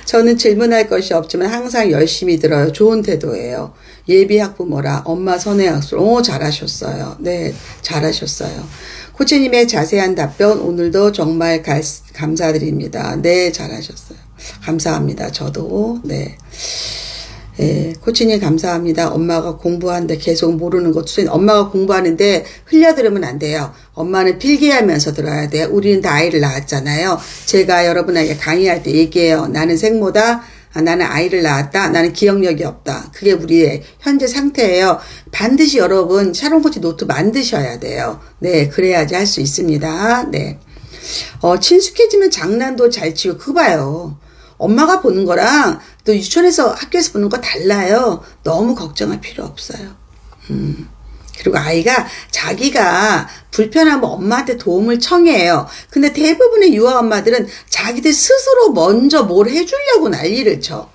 저는 질문할 것이 없지만 항상 열심히 들어요. 좋은 태도예요. 예비 학부모라 엄마 선행 학술. 잘하셨어요. 네, 잘하셨어요. 코치님의 자세한 답변 오늘도 정말 감사드립니다. 네, 잘하셨어요. 감사합니다. 저도. 네. 예, 코치님 감사합니다. 엄마가 공부하는데 계속 모르는 것도 엄마가 공부하는데 흘려들으면 안 돼요. 엄마는 필기하면서 들어야 돼요. 우리는 다 아이를 낳았잖아요. 제가 여러분에게 강의할 때 얘기해요. 나는 생모다. 나는 아이를 낳았다. 나는 기억력이 없다. 그게 우리의 현재 상태예요. 반드시 여러분 샤론 코치 노트 만드셔야 돼요. 네, 그래야지 할 수 있습니다. 네. 친숙해지면 장난도 잘 치고 그거 봐요. 엄마가 보는 거랑 또 유치원에서 학교에서 보는 거 달라요. 너무 걱정할 필요 없어요. 그리고 아이가 자기가 불편하면 엄마한테 도움을 청해요. 근데 대부분의 유아 엄마들은 자기들 스스로 먼저 뭘 해주려고 난리를 쳐.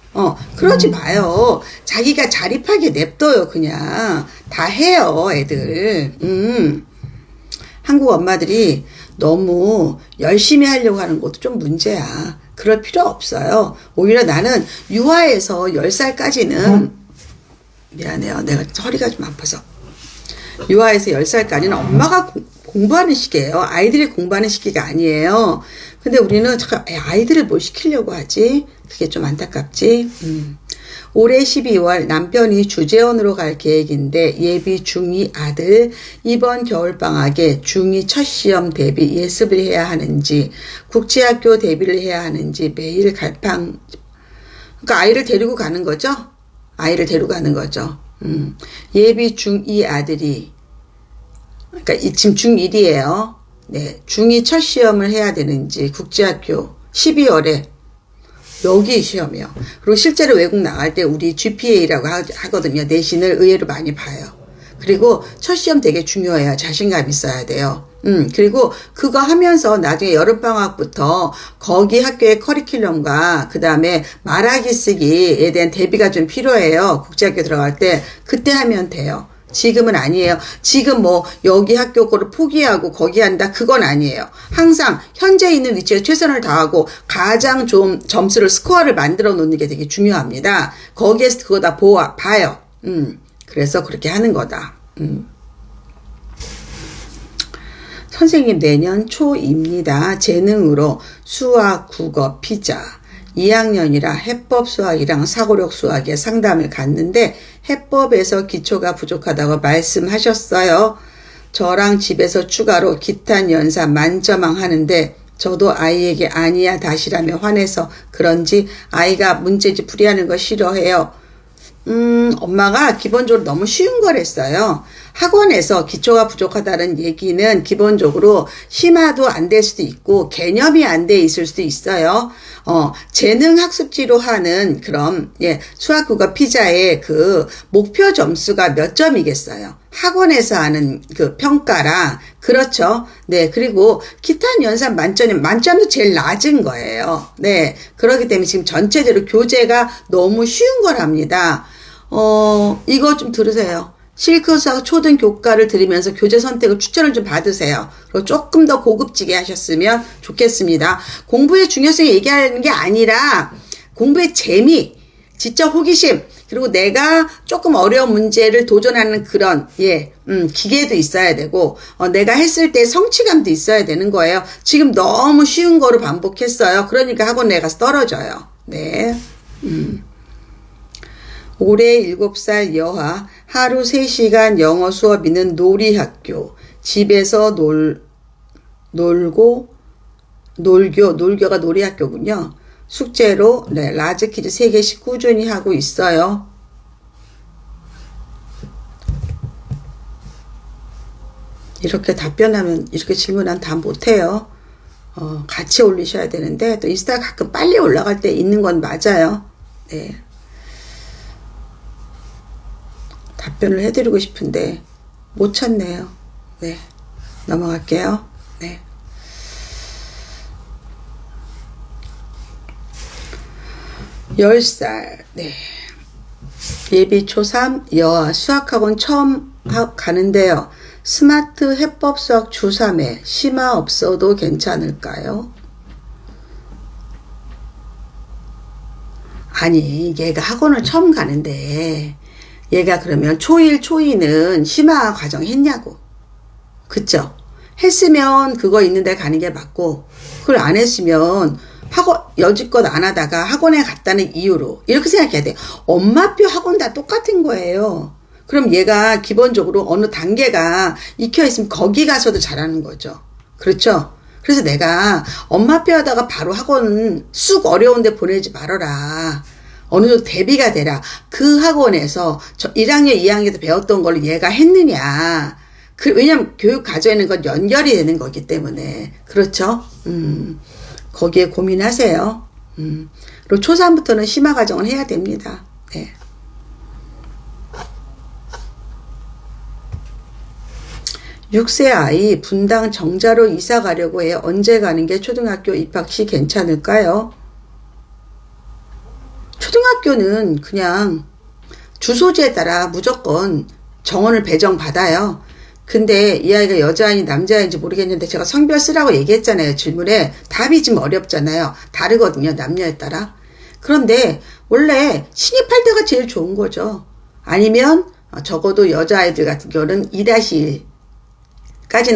그러지 마요. 자기가 자립하게 냅둬요. 그냥 다 해요 애들. 한국 엄마들이 너무 열심히 하려고 하는 것도 좀 문제야. 그럴 필요 없어요. 오히려 나는 유아에서 10살까지는 미안해요. 내가 허리가 좀 아파서. 유아에서 10살까지는 엄마가 공부하는 시기예요. 아이들이 공부하는 시기가 아니에요. 근데 우리는 아이들을 뭘 시키려고 하지? 그게 좀 안타깝지. 올해 12월 남편이 주재원으로 갈 계획인데 예비 중2 아들 이번 겨울방학에 중2 첫 시험 대비 예습을 해야 하는지 국제학교 대비를 해야 하는지 매일 갈팡. 그러니까 아이를 데리고 가는 거죠. 예비 중2 아들이 그러니까 지금 중1이에요. 네, 중2 첫 시험을 해야 되는지 국제학교 12월에 여기 시험이요. 그리고 실제로 외국 나갈 때 우리 GPA라고 하거든요. 내신을 의외로 많이 봐요. 그리고 첫 시험 되게 중요해요. 자신감 있어야 돼요. 그리고 그거 하면서 나중에 여름방학부터 거기 학교의 커리큘럼과 그 다음에 말하기 쓰기에 대한 대비가 좀 필요해요. 국제학교 들어갈 때. 그때 하면 돼요. 지금은 아니에요. 지금 뭐 여기 학교 거를 포기하고 거기 한다 그건 아니에요. 항상 현재 있는 위치에 최선을 다하고 가장 좀 점수를 스코어를 만들어 놓는 게 되게 중요합니다. 거기에서 그거 다 봐요. 그래서 그렇게 하는 거다. 선생님 내년 초입니다. 재능으로 수학, 국어, 피자 2학년이라 해법 수학이랑 사고력 수학에 상담을 갔는데 해법에서 기초가 부족하다고 말씀하셨어요. 저랑 집에서 추가로 기타 연사 만점왕 하는데 저도 아이에게 아니야 다시라며 화내서 그런지 아이가 문제집 풀이하는 거 싫어해요. 엄마가 기본적으로 너무 쉬운 걸 했어요. 학원에서 기초가 부족하다는 얘기는 기본적으로 심화도 안 될 수도 있고 개념이 안 돼 있을 수도 있어요. 재능 학습지로 하는 그럼 수학, 국어, 피자의 그 목표 점수가 몇 점이겠어요. 학원에서 하는 그 평가랑 그렇죠. 네, 그리고 기타 연산 만점도 제일 낮은 거예요. 네, 그렇기 때문에 지금 전체적으로 교재가 너무 쉬운 거랍니다. 이거 좀 들으세요. 실크수학 초등 교과를 들으면서 교재 선택을 추천을 좀 받으세요. 그리고 조금 더 고급지게 하셨으면 좋겠습니다. 공부의 중요성을 얘기하는 게 아니라 공부의 재미, 지적 호기심, 그리고 내가 조금 어려운 문제를 도전하는 그런 기계도 있어야 되고 내가 했을 때 성취감도 있어야 되는 거예요. 지금 너무 쉬운 거로 반복했어요. 그러니까 학원에 가서 떨어져요. 네. 올해 7살 여하 하루 3시간 영어 수업 있는 놀이학교 집에서 놀교가 놀이학교군요. 숙제로 라지 퀴즈 3개씩 꾸준히 하고 있어요. 이렇게 답변하면 이렇게 질문하면 다 못해요. 같이 올리셔야 되는데 또 인스타 가끔 빨리 올라갈 때 있는 건 맞아요. 네. 답변을 해드리고 싶은데 못 찾네요. 네, 넘어갈게요. 네. (10살) 네. 예비 초3 여아 수학학원 처음 가는데요. 스마트 해법 수학 주3회 심화 없어도 괜찮을까요? 아니 얘가 학원을 처음 가는데 얘가 그러면 초1, 초2는 심화 과정 했냐고. 그쵸? 했으면 그거 있는데 가는 게 맞고 그걸 안 했으면 여지껏 안 하다가 학원에 갔다는 이유로 이렇게 생각해야 돼요. 엄마표 학원 다 똑같은 거예요. 그럼 얘가 기본적으로 어느 단계가 익혀있으면 거기 가서도 잘하는 거죠. 그렇죠? 그래서 내가 엄마표 하다가 바로 학원 쑥 어려운데 보내지 말아라. 어느 정도 대비가 되라. 그 학원에서 1학년, 2학년 때 배웠던 걸 얘가 했느냐. 왜냐면 교육 과정에는 건 연결이 되는 거기 때문에. 그렇죠? 거기에 고민하세요. 그리고 초3부터는 심화 과정을 해야 됩니다. 네. (6세) 아이 분당 정자로 이사 가려고 해요. 언제 가는 게 초등학교 입학 시 괜찮을까요? 초등학교는 그냥 주소지에 따라 무조건 정원을 배정받아요. 근데 이 아이가 여자아이인지 남자아이인지 모르겠는데 제가 성별 쓰라고 얘기했잖아요. 질문에 답이 좀 어렵잖아요. 다르거든요. 남녀에 따라. 그런데 원래 신입할 때가 제일 좋은 거죠. 아니면 적어도 여자아이들 같은 경우는 2-1까지는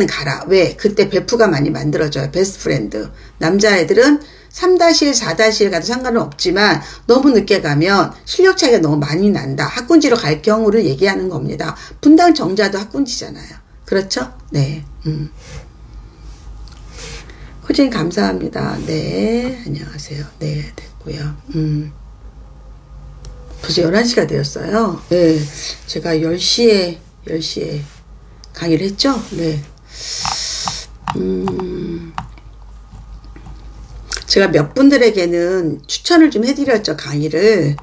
가라. 왜? 그때 베프가 많이 만들어져요. 베스트 프렌드. 남자애들은 3-1, 4-1 가도 상관은 없지만 너무 늦게 가면 실력 차이가 너무 많이 난다. 학군지로 갈 경우를 얘기하는 겁니다. 분당 정자도 학군지잖아요. 그렇죠? 네. 호진 감사합니다. 네. 안녕하세요. 네. 됐고요. 벌써 11시가 되었어요. 네. 제가 10시에 강의를 했죠? 네. 제가 몇 분들에게는 추천을 좀 해드렸죠, 강의를.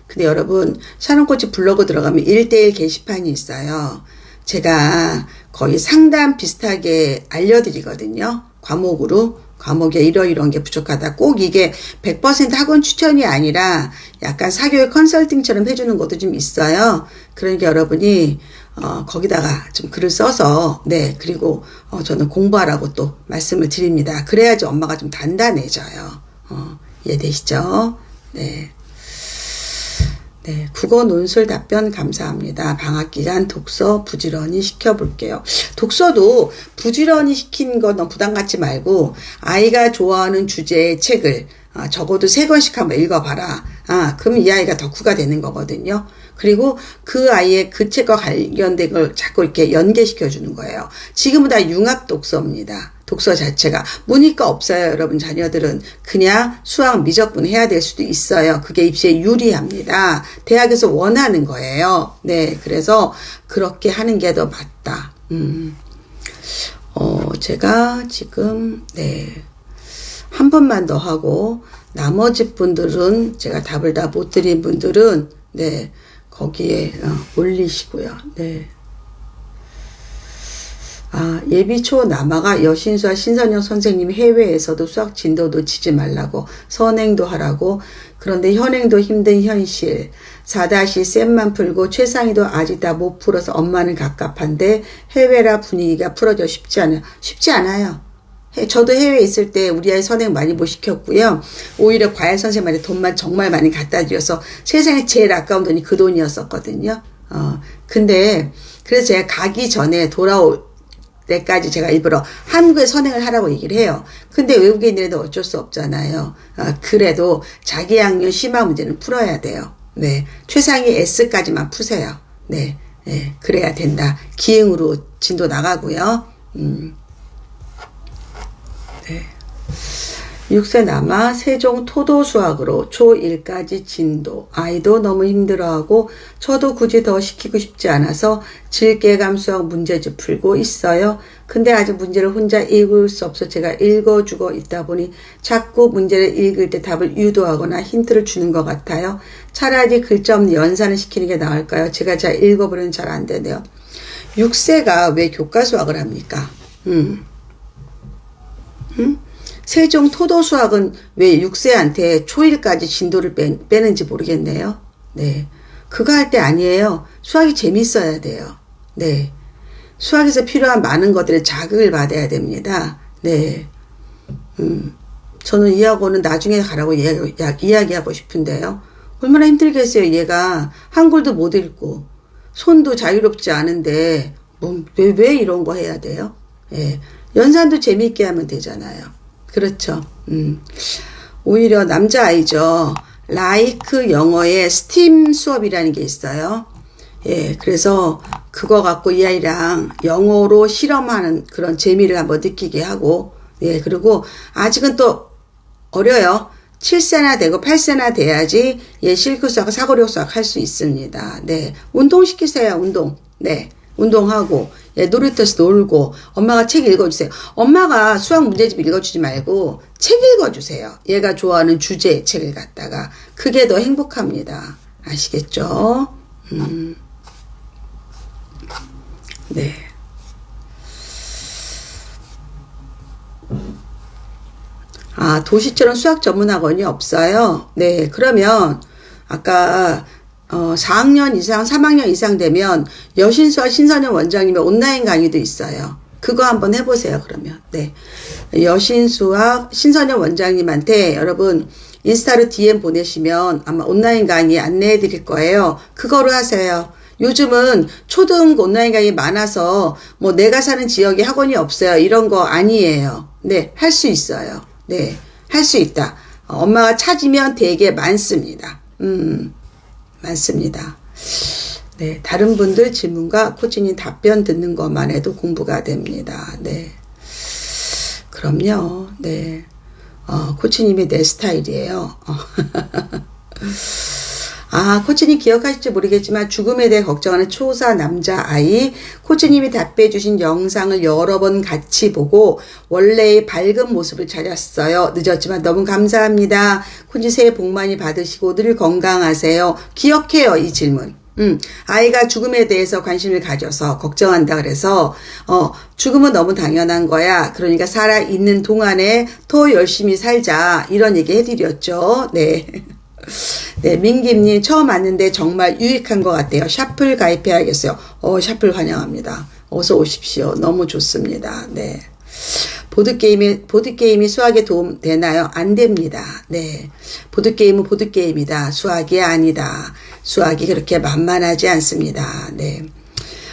근데 여러분, 샤론코치 블로그 들어가면 1대1 게시판이 있어요. 제가 거의 상담 비슷하게 알려드리거든요. 과목에 이런 게 부족하다. 꼭 이게 100% 학원 추천이 아니라 약간 사교육 컨설팅처럼 해주는 것도 좀 있어요. 그러니까 여러분이 거기다가 좀 글을 써서 그리고 저는 공부하라고 또 말씀을 드립니다. 그래야지 엄마가 좀 단단해져요. 이해되시죠? 네. 국어 논술 답변 감사합니다. 방학 기간 독서 부지런히 시켜볼게요. 독서도 부지런히 시키는 거 너무 부담 갖지 말고 아이가 좋아하는 주제의 책을 적어도 3권씩 한번 읽어봐라. 그럼 이 아이가 덕후가 되는 거거든요. 그리고 그 아이의 그 책과 관련된 걸 자꾸 이렇게 연계시켜 주는 거예요. 지금은 다 융합 독서입니다. 독서 자체가 문이과 없어요. 여러분 자녀들은 그냥 수학 미적분 해야 될 수도 있어요. 그게 입시에 유리합니다. 대학에서 원하는 거예요. 그래서 그렇게 하는 게 더 맞다. 제가 지금 한 번만 더 하고 나머지 분들은 제가 답을 다 못 드린 분들은 거기에 올리시고요. 예비 초 남아가 여신수와 신선영 선생님이 해외에서도 수학 진도 놓치지 말라고 선행도 하라고. 그런데 현행도 힘든 현실 4-쌤만 풀고 최상위도 아직 다 못 풀어서 엄마는 갑갑한데 해외라 분위기가 풀어져 쉽지 않아요. 저도 해외에 있을 때 우리 아이 선행 많이 못 시켰고요. 오히려 과외 선생님한테 돈만 정말 많이 갖다 드려서 세상에 제일 아까운 돈이 그 돈이었었거든요. 근데 그래서 제가 가기 전에 돌아올 때까지 제가 일부러 한국에 선행을 하라고 얘기를 해요. 근데 외국에 있는 애도 어쩔 수 없잖아요. 그래도 자기 학년 심화 문제는 풀어야 돼요. 최상위 S까지만 푸세요. 그래야 된다. 기흥으로 진도 나가고요. 6세 남아 세종 토도 수학으로 초1까지 진도. 아이도 너무 힘들어하고 저도 굳이 더 시키고 싶지 않아서 질계감 수학 문제집 풀고 있어요. 근데 아직 문제를 혼자 읽을 수 없어 제가 읽어주고 있다 보니 자꾸 문제를 읽을 때 답을 유도하거나 힌트를 주는 것 같아요. 차라리 글자 없는 연산을 시키는 게 나을까요? 제가 잘 읽어보려면 잘 안 되네요. 6세가 왜 교과 수학을 합니까? 세종 토도 수학은 왜 6세한테 초1까지 진도를 빼는지 모르겠네요. 그거 할 때 아니에요. 수학이 재밌어야 돼요. 수학에서 필요한 많은 것들에 자극을 받아야 됩니다. 저는 이 학원은 나중에 가라고 이야기하고 싶은데요. 얼마나 힘들겠어요. 얘가 한글도 못 읽고 손도 자유롭지 않은데 왜 이런 거 해야 돼요? 연산도 재미있게 하면 되잖아요. 그렇죠. 오히려 남자아이죠. 라이크 영어의 스팀 수업이라는 게 있어요. 그래서 그거 갖고 이 아이랑 영어로 실험하는 그런 재미를 한번 느끼게 하고, 그리고 아직은 또 어려요. 7세나 되고 8세나 돼야지 실크 수학, 사고력 수학 할 수 있습니다. 운동시키세요, 운동. 운동하고 놀이터에서 놀고 엄마가 책 읽어주세요. 엄마가 수학 문제집 읽어주지 말고 책 읽어주세요. 얘가 좋아하는 주제의 책을 갖다가 그게 더 행복합니다. 아시겠죠? 도시처럼 수학 전문 학원이 없어요. 그러면 아까 4학년 이상, 3학년 이상 되면 여신수와 신선영 원장님의 온라인 강의도 있어요. 그거 한번 해보세요, 그러면. 여신수와 신선영 원장님한테 여러분 인스타로 DM 보내시면 아마 온라인 강의 안내해 드릴 거예요. 그거로 하세요. 요즘은 초등 온라인 강의 많아서 뭐 내가 사는 지역에 학원이 없어요. 이런 거 아니에요. 할 수 있어요. 할 수 있다. 엄마가 찾으면 되게 많습니다. 많습니다. 다른 분들 질문과 코치님 답변 듣는 것만 해도 공부가 됩니다. 그럼요. 코치님이 내 스타일이에요. 코치님 기억하실지 모르겠지만 죽음에 대해 걱정하는 초사 남자아이, 코치님이 답해 주신 영상을 여러 번 같이 보고 원래의 밝은 모습을 찾았어요. 늦었지만 너무 감사합니다. 코치 새해 복 많이 받으시고 늘 건강하세요. 기억해요, 이 질문. 아이가 죽음에 대해서 관심을 가져서 걱정한다 그래서 죽음은 너무 당연한 거야. 그러니까 살아있는 동안에 더 열심히 살자. 이런 얘기 해드렸죠. 네. 네, 민김님 처음 왔는데 정말 유익한 것 같아요. 샤플 가입해야겠어요. 샤플 환영합니다. 어서 오십시오. 너무 좋습니다. 네. 보드게임이 수학에 도움 되나요? 안 됩니다. 네. 보드게임은 보드게임이다. 수학이 아니다. 수학이 그렇게 만만하지 않습니다. 네.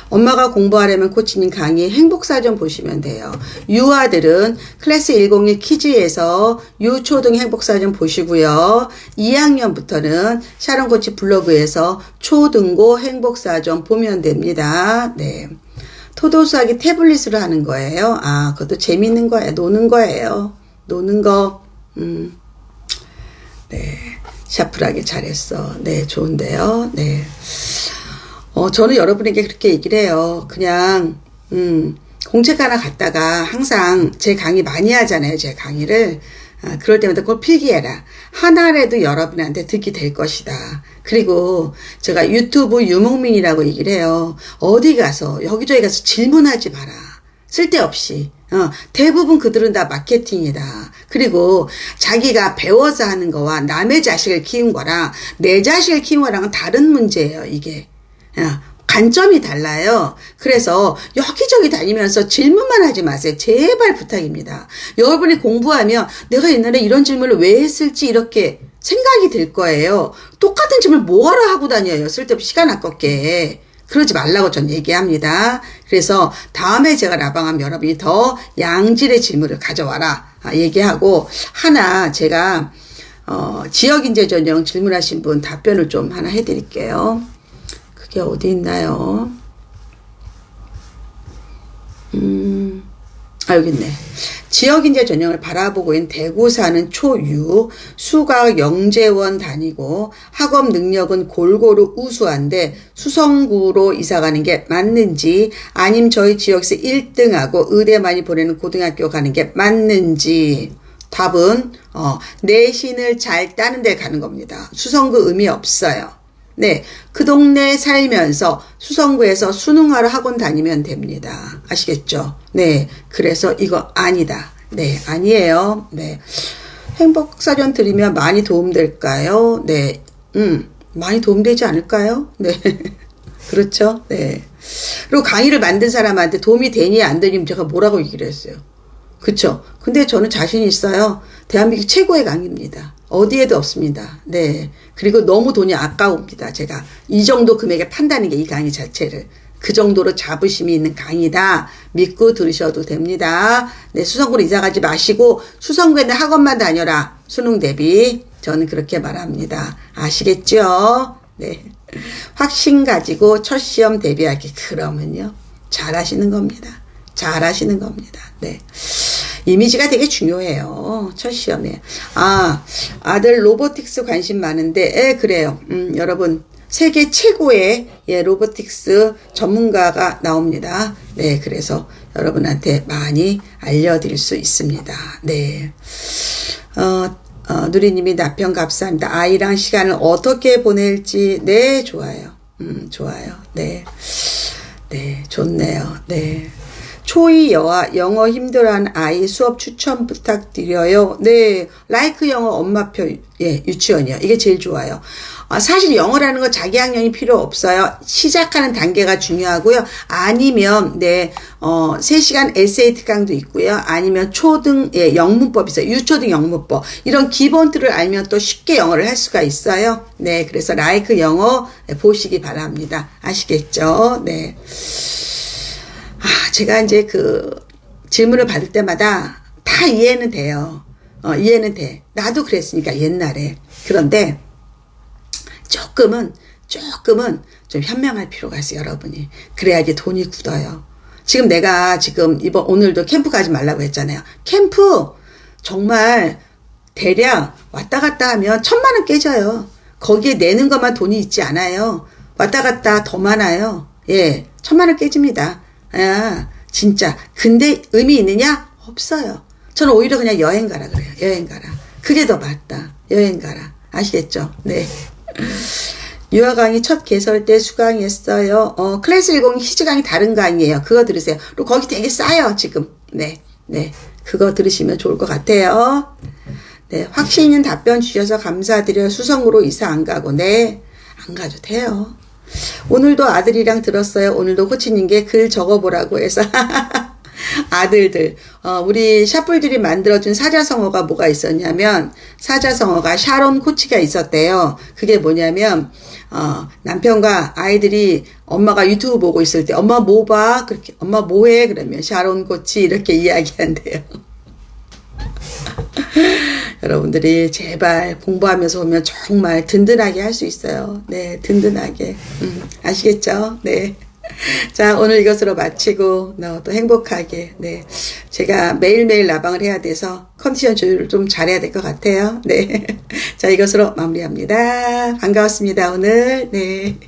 엄마가 공부하려면 코치님 강의 행복사전 보시면 돼요. 유아들은 클래스 101 키즈에서 유초등 행복사전 보시고요. 2학년부터는 샤론 코치 블로그에서 초등고 행복사전 보면 됩니다. 네. 토도수학이 태블릿으로 하는 거예요. 그것도 재밌는 거예요. 노는 거예요. 노는 거. 네. 샤프하게 잘했어. 네, 좋은데요. 네. 저는 여러분에게 그렇게 얘기를 해요. 그냥, 공책 하나 갖다가 항상 제 강의 많이 하잖아요. 제 강의를. 그럴 때마다 그걸 필기해라. 하나라도 여러분한테 듣게 될 것이다. 그리고 제가 유튜브 유목민이라고 얘기를 해요. 어디 가서, 여기저기 가서 질문하지 마라. 쓸데없이. 대부분 그들은 다 마케팅이다. 그리고 자기가 배워서 하는 거와 남의 자식을 키운 거랑 내 자식을 키운 거랑은 다른 문제예요, 이게. 관점이 달라요. 그래서 여기저기 다니면서 질문만 하지 마세요. 제발 부탁입니다. 여러분이 공부하면 내가 옛날에 이런 질문을 왜 했을지 이렇게 생각이 들 거예요. 똑같은 질문을 뭐하러 하고 다녀요. 쓸데없이 시간 아깝게. 그러지 말라고 전 얘기합니다. 그래서 다음에 제가 라방하면 여러분이 더 양질의 질문을 가져와라 얘기하고, 하나 제가 지역인재 전형 질문하신 분 답변을 좀 하나 해드릴게요. 그게 어디 있나요? 여기 있네. 지역인재 전형을 바라보고 있는 대구 사는 초유, 수학 영재원 다니고 학업 능력은 골고루 우수한데 수성구로 이사가는 게 맞는지, 아님 저희 지역에서 1등하고 의대 많이 보내는 고등학교 가는 게 맞는지. 답은 내신을 잘 따는 데 가는 겁니다. 수성구 의미 없어요. 네, 그 동네에 살면서 수성구에서 수능하러 학원 다니면 됩니다. 아시겠죠? 네, 그래서 이거 아니다. 네, 아니에요. 네, 행복사전 드리면 많이 도움될까요? 네, 많이 도움되지 않을까요? 네, 그렇죠? 네. 그리고 강의를 만든 사람한테 도움이 되니 안 되니 제가 뭐라고 얘기를 했어요. 그쵸? 근데 저는 자신 있어요. 대한민국 최고의 강의입니다. 어디에도 없습니다. 네. 그리고 너무 돈이 아까웁니다. 제가 이 정도 금액에 판다는 게 이 강의 자체를. 그 정도로 자부심이 있는 강의다. 믿고 들으셔도 됩니다. 네. 수성구로 이사가지 마시고 수성구에 있는 학원만 다녀라. 수능 대비. 저는 그렇게 말합니다. 아시겠죠? 네. 확신 가지고 첫 시험 대비하기. 그러면요. 잘하시는 겁니다. 잘하시는 겁니다. 네. 이미지가 되게 중요해요. 첫 시험에. 아들 로보틱스 관심 많은데, 그래요. 여러분, 세계 최고의, 로보틱스 전문가가 나옵니다. 네, 그래서 여러분한테 많이 알려드릴 수 있습니다. 네. 누리님이 나편 감사합니다. 아이랑 시간을 어떻게 보낼지, 네, 좋아요. 좋아요. 네. 네, 좋네요. 네. 초이 영어 힘들어하는 아이 수업 추천 부탁드려요. 네, 라이크 영어 엄마표, 유치원이요. 이게 제일 좋아요. 사실 영어라는 거 자기 학년이 필요 없어요. 시작하는 단계가 중요하고요. 아니면, 네, 3시간 SAT 강도 있고요. 아니면 초등, 영문법 있어요. 유초등 영문법. 이런 기본들을 알면 또 쉽게 영어를 할 수가 있어요. 네, 그래서 라이크 영어 보시기 바랍니다. 아시겠죠? 네. 제가 이제 질문을 받을 때마다 다 이해는 돼요. 이해는 돼. 나도 그랬으니까 옛날에. 그런데 조금은 좀 현명할 필요가 있어요, 여러분이. 그래야지 돈이 굳어요. 내가 오늘도 캠프 가지 말라고 했잖아요. 캠프 정말 대략 왔다 갔다 하면 1,000만 원 깨져요. 거기에 내는 것만 돈이 있지 않아요. 왔다 갔다 더 많아요. 예, 1,000만 원 깨집니다. 아, 진짜. 근데 의미 있느냐? 없어요. 저는 오히려 그냥 여행 가라 그래요. 여행 가라. 그게 더 맞다. 여행 가라. 아시겠죠? 네. 유아 강의 첫 개설 때 수강했어요. 클래스 10 히즈 강의 다른 강의예요. 그거 들으세요. 그리고 거기 되게 싸요, 지금. 네. 네. 그거 들으시면 좋을 것 같아요. 네. 확신 있는 답변 주셔서 감사드려요. 수성으로 이사 안 가고. 네. 안 가도 돼요. 오늘도 아들이랑 들었어요. 오늘도 코치님께 글 적어보라고 해서. 아들들, 우리 샤플들이 만들어준 사자성어가 뭐가 있었냐면, 사자성어가 샤론 코치가 있었대요. 그게 뭐냐면, 남편과 아이들이 엄마가 유튜브 보고 있을 때, 엄마 뭐 봐? 그렇게, 엄마 뭐 해? 그러면 샤론 코치 이렇게 이야기한대요. 여러분들이 제발 공부하면서 보면 정말 든든하게 할 수 있어요. 네, 든든하게. 아시겠죠? 네. 자, 오늘 이것으로 마치고, 또 행복하게, 네. 제가 매일매일 라방을 해야 돼서 컨디션 조율을 좀 잘해야 될 것 같아요. 네. 자, 이것으로 마무리합니다. 반가웠습니다, 오늘. 네.